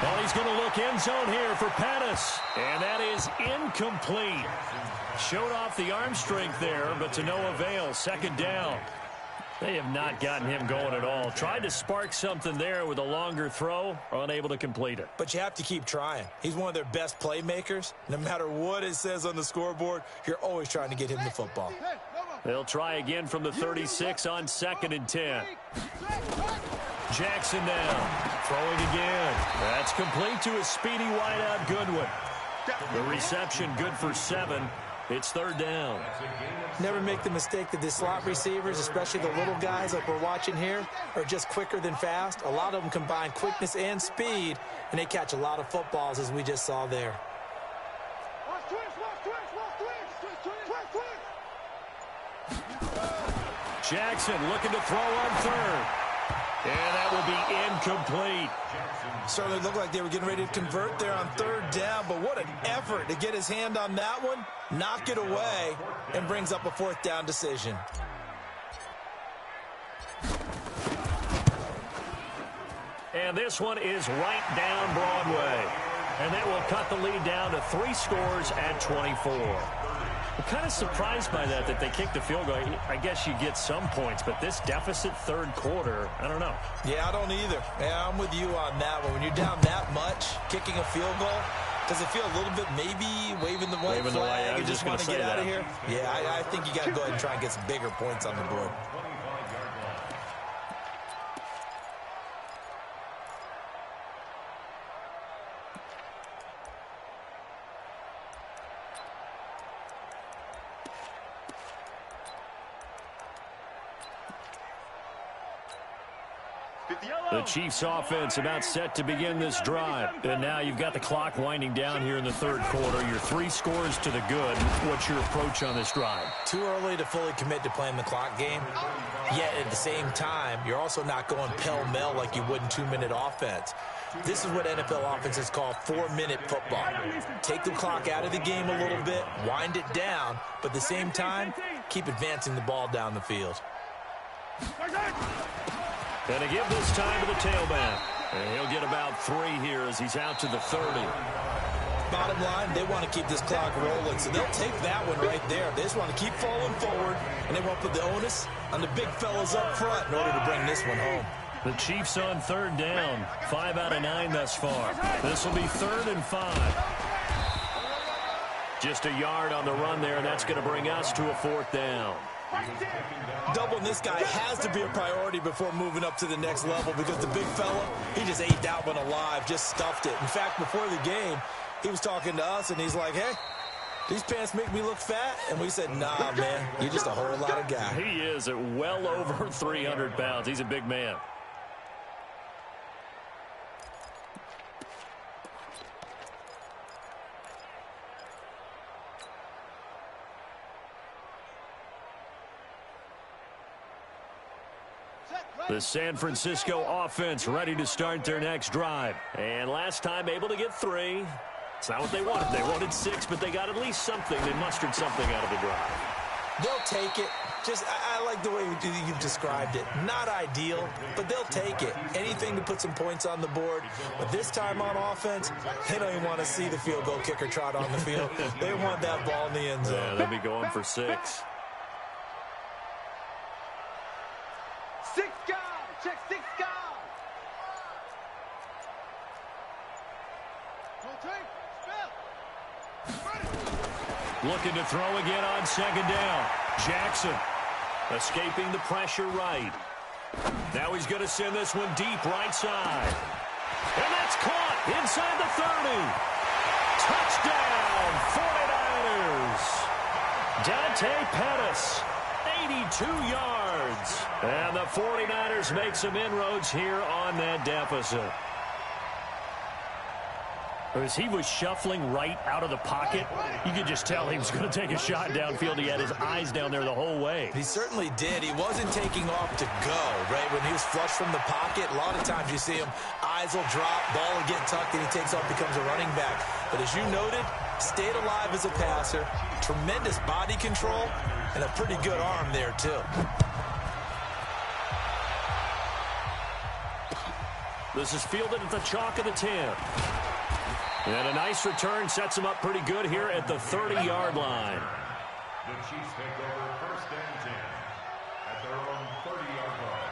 Well, he's going to look end zone here for Pettis. And that is incomplete. Showed off the arm strength there, but to no avail. 2nd down. They have not gotten him going at all. Tried to spark something there with a longer throw, unable to complete it. But you have to keep trying. He's one of their best playmakers. No matter what it says on the scoreboard, you're always trying to get him the football. They'll try again from the 36 on 2nd and 10. Jackson down. Throwing again. That's complete to a speedy wideout Goodwin. The reception good for 7. It's 3rd down. Never make the mistake that the slot receivers, especially the little guys like we're watching here, are just quicker than fast. A lot of them combine quickness and speed, and they catch a lot of footballs as we just saw there. Jackson looking to throw on 3rd. And that will be incomplete. Certainly looked like they were getting ready to convert there on 3rd down, but what an effort to get his hand on that one, knock it away, and brings up a 4th down decision. And this one is right down Broadway. And that will cut the lead down to 3 scores at 24. I'm kind of surprised by that they kicked the field goal. I guess you get some points, but this deficit 3rd quarter, I don't know. Yeah, I don't either. Yeah, I'm with you on that one. When you're down that much, kicking a field goal, does it feel a little bit maybe waving the white flag? You just want to get out of here? Yeah, I think you got to go ahead and try and get some bigger points on the board. The Chiefs offense about set to begin this drive. And now you've got the clock winding down here in the 3rd quarter. Your 3 scores to the good. What's your approach on this drive? Too early to fully commit to playing the clock game. Yet at the same time, you're also not going pell-mell like you would in 2-minute offense. This is what NFL offenses call 4-minute football. Take the clock out of the game a little bit, wind it down, but at the same time, keep advancing the ball down the field. And to give this time to the tailback. And he'll get about 3 here as he's out to the 30. Bottom line, they want to keep this clock rolling, so they'll take that one right there. They just want to keep falling forward, and they want to put the onus on the big fellas up front in order to bring this one home. The Chiefs on 3rd down. 5 out of 9 thus far. This will be 3rd and 5. Just a yard on the run there, and that's going to bring us to a 4th down. Doubling this guy has to be a priority before moving up to the next level because the big fella, he just ate that one alive, just stuffed it. In fact, before the game, he was talking to us, and he's like, hey, these pants make me look fat? And we said, nah, man, you're just a whole lot of guy. He is at well over 300 pounds. He's a big man. The San Francisco offense ready to start their next drive. And last time able to get 3. It's not what they wanted. They wanted 6, but they got at least something. They mustered something out of the drive. They'll take it. Just, I like the way you've described it. Not ideal, but they'll take it. Anything to put some points on the board. But this time on offense, they don't even want to see the field goal kicker trot on the field. They want that ball in the end zone. Yeah, they'll be going for 6. 6 guys. Check 6 guys. No take. Spell. Looking to throw again on second down. Jackson escaping the pressure right. Now he's going to send this one deep right side. And that's caught inside the 30. Touchdown, 49ers. Dante Pettis, 82 yards. And the 49ers make some inroads here on that deficit. As he was shuffling right out of the pocket, you could just tell he was going to take a shot downfield. He had his eyes down there the whole way. He certainly did. He wasn't taking off to go, right? When he was flush from the pocket, a lot of times you see him, eyes will drop, ball will get tucked, and he takes off, becomes a running back. But as you noted, stayed alive as a passer, tremendous body control, and a pretty good arm there, too. This is fielded at the chalk of the 10. And a nice return sets him up pretty good here at the 30-yard line. The Chiefs take over 1st and 10 at their own 30-yard line.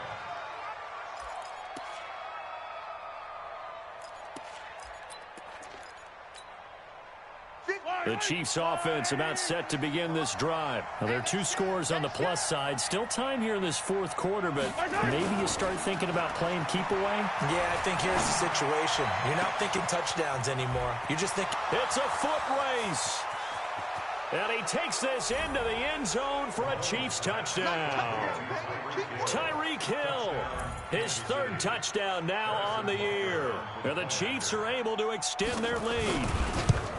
The Chiefs offense about set to begin this drive. Now, there are 2 scores on the plus side. Still time here in this 4th quarter, but maybe you start thinking about playing keep away? Yeah, I think here's the situation. You're not thinking touchdowns anymore. You're just thinking... It's a foot race. And he takes this into the end zone for a Chiefs touchdown. Tyreek Hill, his 3rd touchdown now on the year. And the Chiefs are able to extend their lead.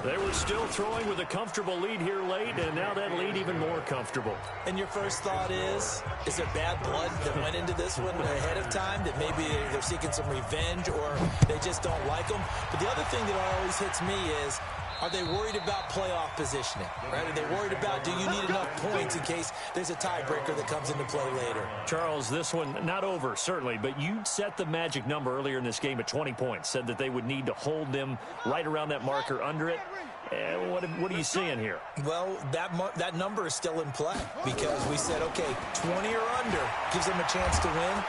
They were still throwing with a comfortable lead here late, and now that lead even more comfortable. And your first thought is there bad blood that went into this one ahead of time, that maybe they're seeking some revenge or they just don't like them? But the other thing that always hits me is, are they worried about playoff positioning, right? Are they worried about, do you need enough points in case there's a tiebreaker that comes into play later? Charles, this one not over, certainly, but you set the magic number earlier in this game at 20 points, said that they would need to hold them right around that marker under it. What are you seeing here? Well, that number is still in play because we said, okay, 20 or under gives them a chance to win.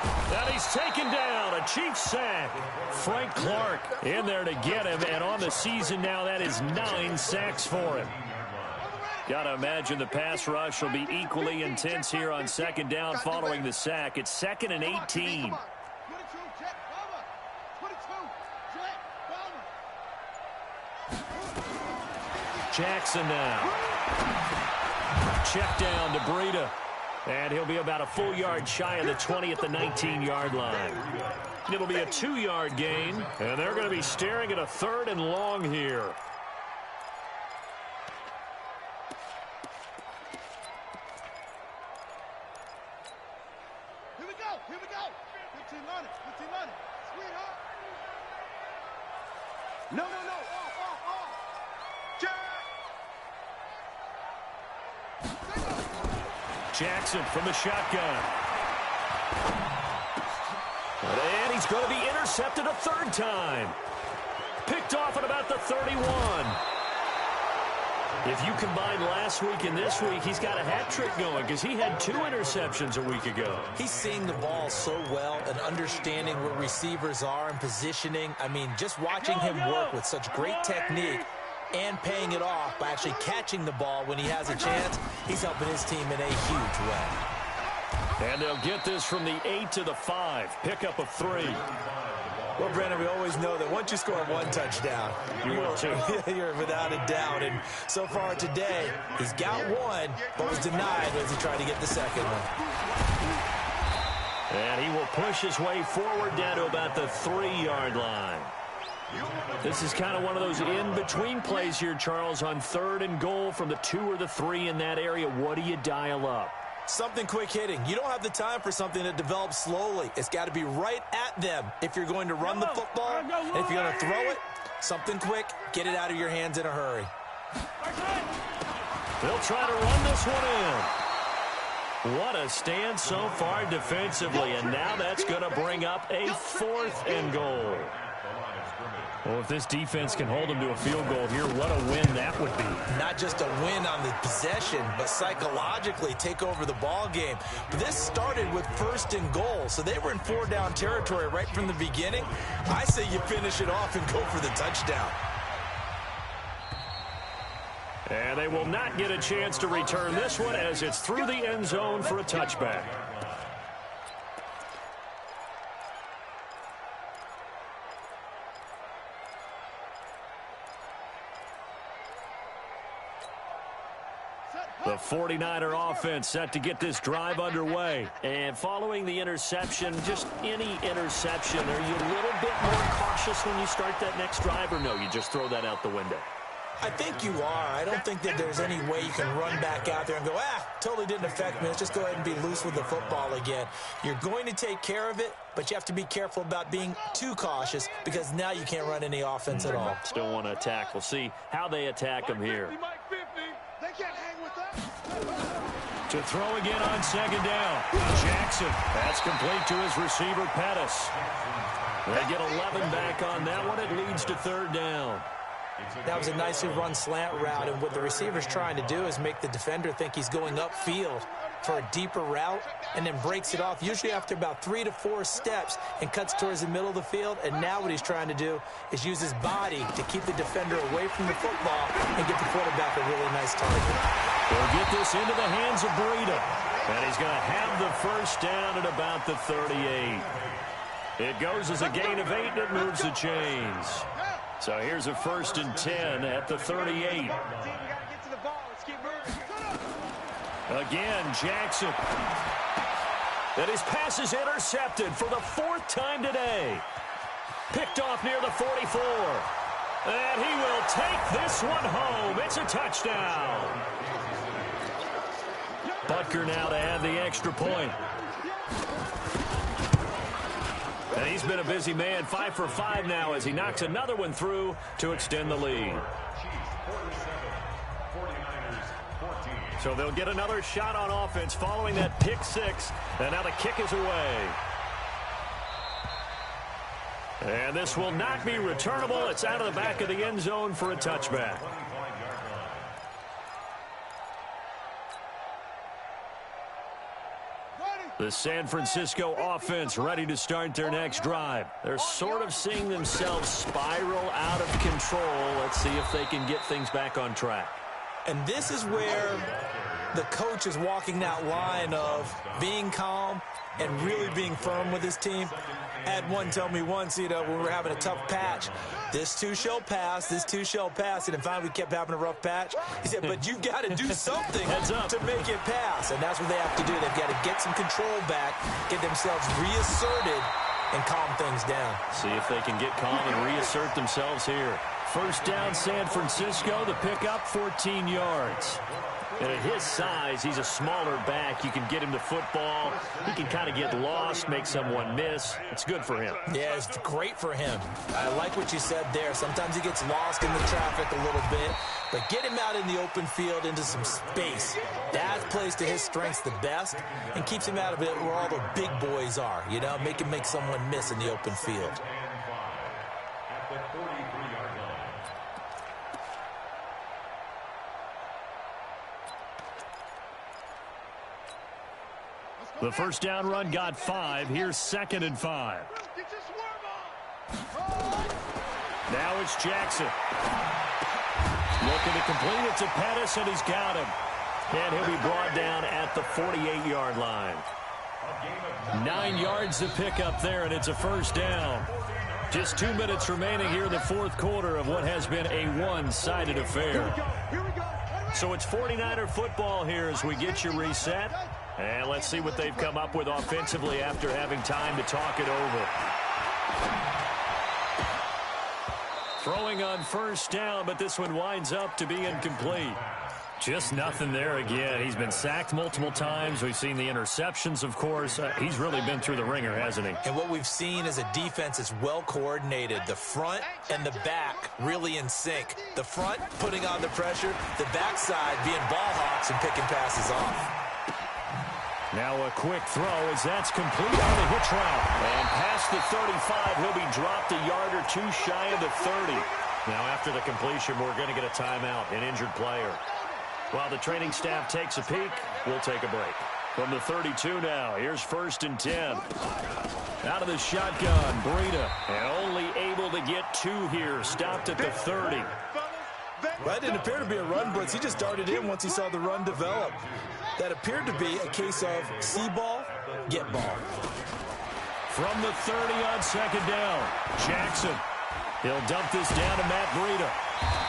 And he's taken down, a Chiefs sack. Frank Clark in there to get him, and on the season now, that is 9 sacks for him. Got to imagine the pass rush will be equally intense here on second down following the sack. It's 2nd and 18. Jackson now. Check down to Breida. And he'll be about a full yard shy of the 20 at the 19-yard line. It'll be a 2-yard gain, and they're going to be staring at a 3rd and long here. Here we go, here we go. 15 on it, sweetheart. No, off. Jackson from the shotgun. And he's going to be intercepted a 3rd time. Picked off at about the 31. If you combine last week and this week, he's got a hat trick going because he had 2 interceptions a week ago. He's seeing the ball so well and understanding where receivers are and positioning. I mean, just watching him work with such great technique and paying it off by actually catching the ball when he has a chance, he's helping his team in a huge way. And they'll get this from the 8 to the 5. Pickup of 3. Well, Brandon, we always know that once you score 1 touchdown, you're without a doubt. And so far today, he's got 1, but was denied as he tried to get the 2nd one. And he will push his way forward down to about the 3-yard line. This is kind of one of those in-between plays here, Charles, on 3rd and goal from the 2 or the 3 in that area. What do you dial up? Something quick hitting. You don't have the time for something that develops slowly. It's got to be right at them if you're going to run the football. And if you're going to throw it, something quick, get it out of your hands in a hurry. They'll try to run this one in. What a stand so far defensively, and now that's going to bring up a 4th and goal. Well, if this defense can hold them to a field goal here, what a win that would be. Not just a win on the possession, but psychologically take over the ball game. But this started with 1st and goal, so they were in 4-down territory right from the beginning. I say you finish it off and go for the touchdown. And they will not get a chance to return this one as it's through the end zone for a touchback. The 49er offense set to get this drive underway. And following the interception, just any interception, are you a little bit more cautious when you start that next drive, or no, you just throw that out the window? I think you are. I don't think that there's any way you can run back out there and go, totally didn't affect me. Let's just go ahead and be loose with the football again. You're going to take care of it, but you have to be careful about being too cautious because now you can't run any offense at all. Still want to attack. We'll see how they attack them here. They can't hang with us. To throw again on second down. Jackson. That's complete to his receiver, Pettis. They get 11 back on that one. It leads to third down. That was a nicely run slant route, and what the receiver's trying to do is make the defender think he's going upfield for a deeper route and then breaks it off, usually after about 3 to 4 steps, and cuts towards the middle of the field. And now what he's trying to do is use his body to keep the defender away from the football and get the quarterback a really nice target. They'll get this into the hands of Breida, and he's going to have the first down at about the 38. It goes as a gain of 8, and it moves the chains. So here's a 1st and 10 at the 38. Again, Jackson. And his pass is intercepted for the 4th time today. Picked off near the 44. And he will take this one home. It's a touchdown. Butker now to add the extra point. And he's been a busy man, 5 for 5 now as he knocks another one through to extend the lead. So they'll get another shot on offense following that pick 6. And now the kick is away. And this will not be returnable. It's out of the back of the end zone for a touchback. The San Francisco offense ready to start their next drive. They're sort of seeing themselves spiral out of control. Let's see if they can get things back on track. And this is where the coach is walking that line of being calm and really being firm with his team. I had one tell me once, when we were having a tough patch, this too shall pass, this too shall pass. And finally we kept having a rough patch. He said, but you got to do something to make it pass. And that's what they have to do. They've got to get some control back, get themselves reasserted, and calm things down. See if they can get calm and reassert themselves here. 1st down, San Francisco. The pickup, 14 yards. And at his size, he's a smaller back. You can get him the football. He can kind of get lost, make someone miss. It's good for him. Yeah, it's great for him. I like what you said there. Sometimes he gets lost in the traffic a little bit, but get him out in the open field into some space. That plays to his strengths the best and keeps him out of it where all the big boys are. Make him make someone miss in the open field. The 1st down run got 5. Here's 2nd and 5. Now it's Jackson. Looking to complete it to Pettis, and he's got him. And he'll be brought down at the 48-yard line. 9 yards to pick up there, and it's a 1st down. Just 2 minutes remaining here in the 4th quarter of what has been a one-sided affair. So it's 49er football here as we get you reset. And let's see what they've come up with offensively after having time to talk it over. Throwing on 1st down, but this one winds up to be incomplete. Just nothing there again. He's been sacked multiple times. We've seen the interceptions, of course. He's really been through the ringer, hasn't he? And what we've seen is a defense that's well coordinated. The front and the back really in sync. The front putting on the pressure, the backside being ball hawks and picking passes off. Now a quick throw as that's complete on the hitch route. And past the 35, he'll be dropped a yard or 2 shy of the 30. Now after the completion, we're going to get a timeout, an injured player. While the training staff takes a peek, we'll take a break. From the 32 now, here's 1st and 10. Out of the shotgun, Breida. And only able to get 2 here, stopped at the 30. That didn't appear to be a run blitz. He just darted in once he saw the run develop. That appeared to be a case of see ball, get ball. From the 30 on second down, Jackson. He'll dump this down to Matt Breida.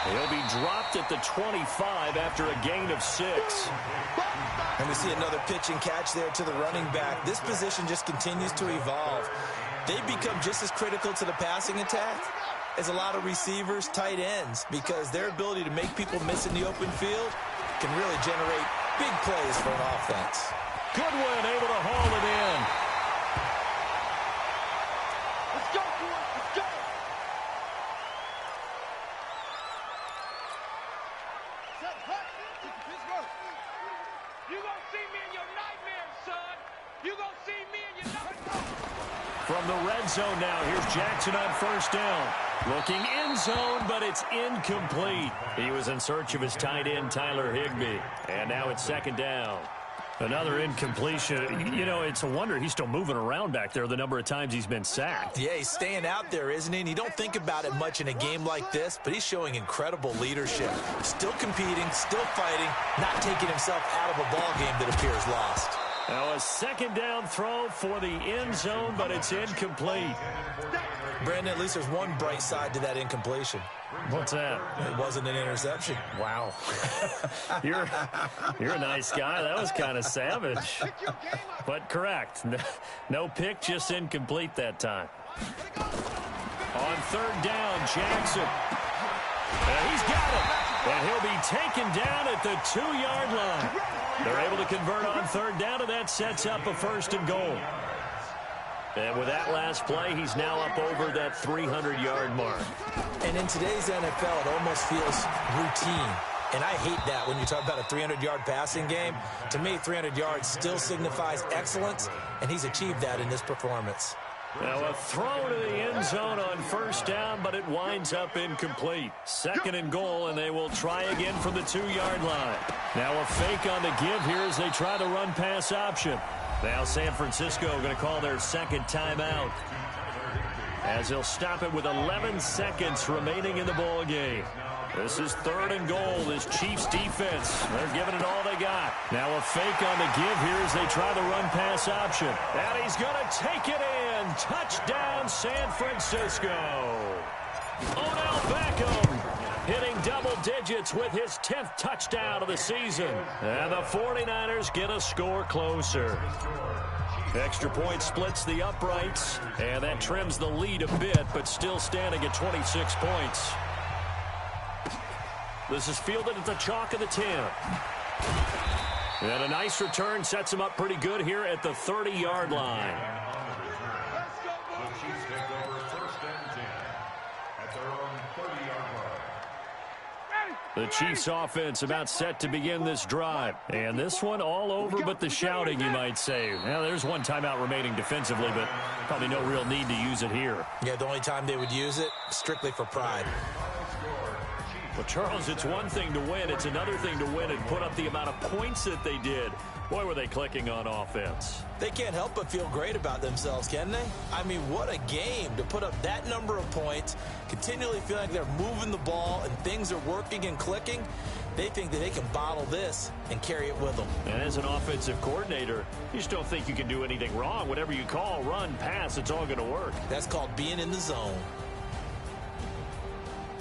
He'll be dropped at the 25 after a gain of 6. And we see another pitch and catch there to the running back. This position just continues to evolve. They've become just as critical to the passing attack as a lot of receivers, tight ends, because their ability to make people miss in the open field can really generate big plays for an offense. Goodwin able to haul it in. Let's go, boys. Let's go. Set, hut. Pittsburgh. You gonna see me in your nightmares, son. You gonna see me in your nightmares. From the red zone now, here's Jackson on first down. Looking in zone, but it's incomplete. He was in search of his tight end, Tyler Higbee. And now it's second down. Another incompletion. You know, it's a wonder he's still moving around back there the number of times he's been sacked. Yeah, he's staying out there, isn't he? And you don't think about it much in a game like this, but he's showing incredible leadership. Still competing, still fighting, not taking himself out of a ball game that appears lost. Now a second down throw for the end zone, but it's incomplete. Brandon, at least there's one bright side to that incompletion. What's that? It wasn't an interception. Wow. You're a nice guy. That was kind of savage. But correct. No pick, just incomplete that time. On third down, Jackson. And he's got it. And he'll be taken down at the 2-yard line. They're able to convert on third down, and that sets up a first and goal. And with that last play, he's now up over that 300-yard mark. And in today's NFL, it almost feels routine. And I hate that when you talk about a 300-yard passing game. To me, 300 yards still signifies excellence, and he's achieved that in this performance. Now a throw to the end zone on first down, but it winds up incomplete. Second and goal, and they will try again from the 2-yard line. Now a fake on the give here as they try the run-pass option. Now San Francisco going to call their second timeout, as they'll stop it with 11 seconds remaining in the ball game. This is third and goal. This Chiefs defense, they're giving it all they got. Now a fake on the give here as they try the run-pass option. And he's going to take it in. Touchdown, San Francisco. Odell Beckham hitting double digits with his 10th touchdown of the season. And the 49ers get a score closer. Extra point splits the uprights, and that trims the lead a bit, but still standing at 26 points. This is fielded at the chalk of the 10. And a nice return sets him up pretty good here at the 30-yard line. The Chiefs take over first and 10 at their own 30-yard line. The Chiefs offense about set to begin this drive. And this one all over but the shouting, you might say. Now, there's one timeout remaining defensively, but probably no real need to use it here. Yeah, the only time they would use it, strictly for pride. Well, Charles, it's one thing to win. It's another thing to win and put up the amount of points that they did. Boy, were they clicking on offense. They can't help but feel great about themselves, can they? I mean, what a game to put up that number of points, continually feel like they're moving the ball and things are working and clicking. They think that they can bottle this and carry it with them. And as an offensive coordinator, you just don't think you can do anything wrong. Whatever you call, run, pass, it's all going to work. That's called being in the zone.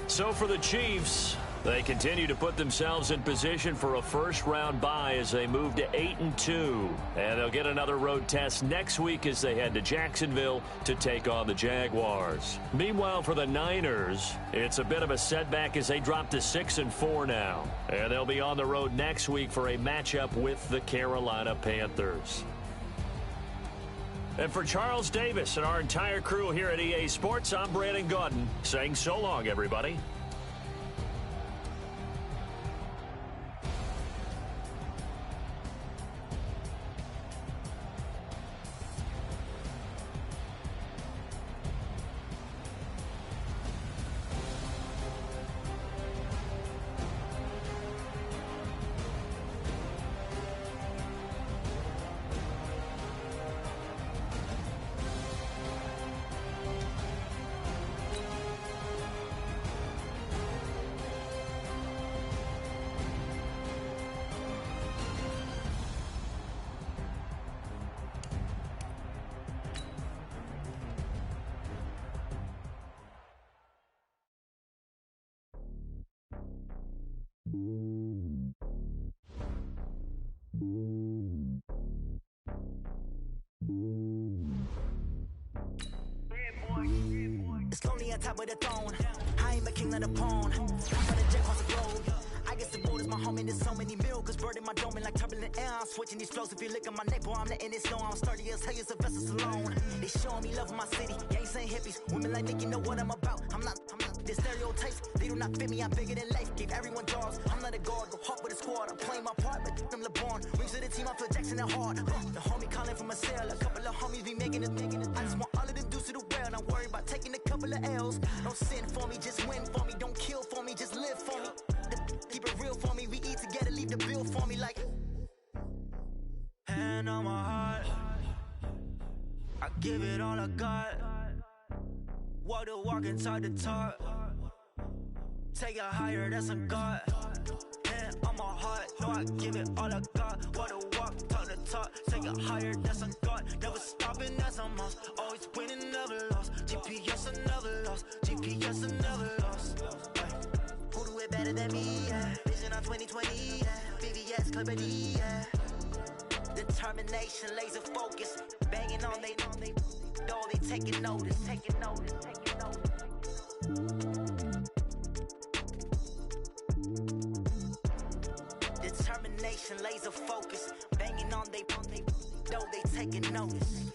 So for the Chiefs, they continue to put themselves in position for a first-round bye as they move to 8-2. And they'll get another road test next week as they head to Jacksonville to take on the Jaguars. Meanwhile, for the Niners, it's a bit of a setback as they drop to 6-4 now. And they'll be on the road next week for a matchup with the Carolina Panthers. And for Charles Davis and our entire crew here at EA Sports, I'm Brandon Gaudin saying so long, everybody. It's lonely on top of the throne. I ain't a king of the pawn. I'm on the jet across the road. I guess the road is my home and there's so many milkers bird in my dome and like turbulent air. I'm switching these flows. If you look at my neck, boy, I'm letting it slow. I'm sturdy as hell, a vessel alone. They showing me love in my city. Gangs ain't hippies. Women like Nicki know what I'm about. I'm not. The stereotypes, they do not fit me. I'm bigger than life. Gave everyone jobs. I'm not a guard. Go hard with a squad. I'm playing my part, but them LeBron. Rings to the team. I feel Jackson and hard. The homie calling from a cell. A couple of homies be making it. I just want all of them dudes to the well. Don't worry about taking a couple of L's. Don't sin for me, just win for me. Don't kill for me, just live for me. Keep it real for me. We eat together, leave the bill for me like. Hand on my heart, I give it all I got. Walk the walk inside the talk. Take it higher, that's a God. Hand on my heart, no, I give it all I got. Walk the walk, talk the talk. Take it higher, that's a God. Never stopping, that's a must. Always winning, never lost. GPS, I never lost. GPS, I never lost. Who do it better than me? Yeah. Vision on 2020. Yeah. VVS, Clippity. Yeah. Determination, laser focus. Banging on they door, they taking notice. Taking notice. Taking notice. Determination, laser focus. Banging on they door, they taking notice.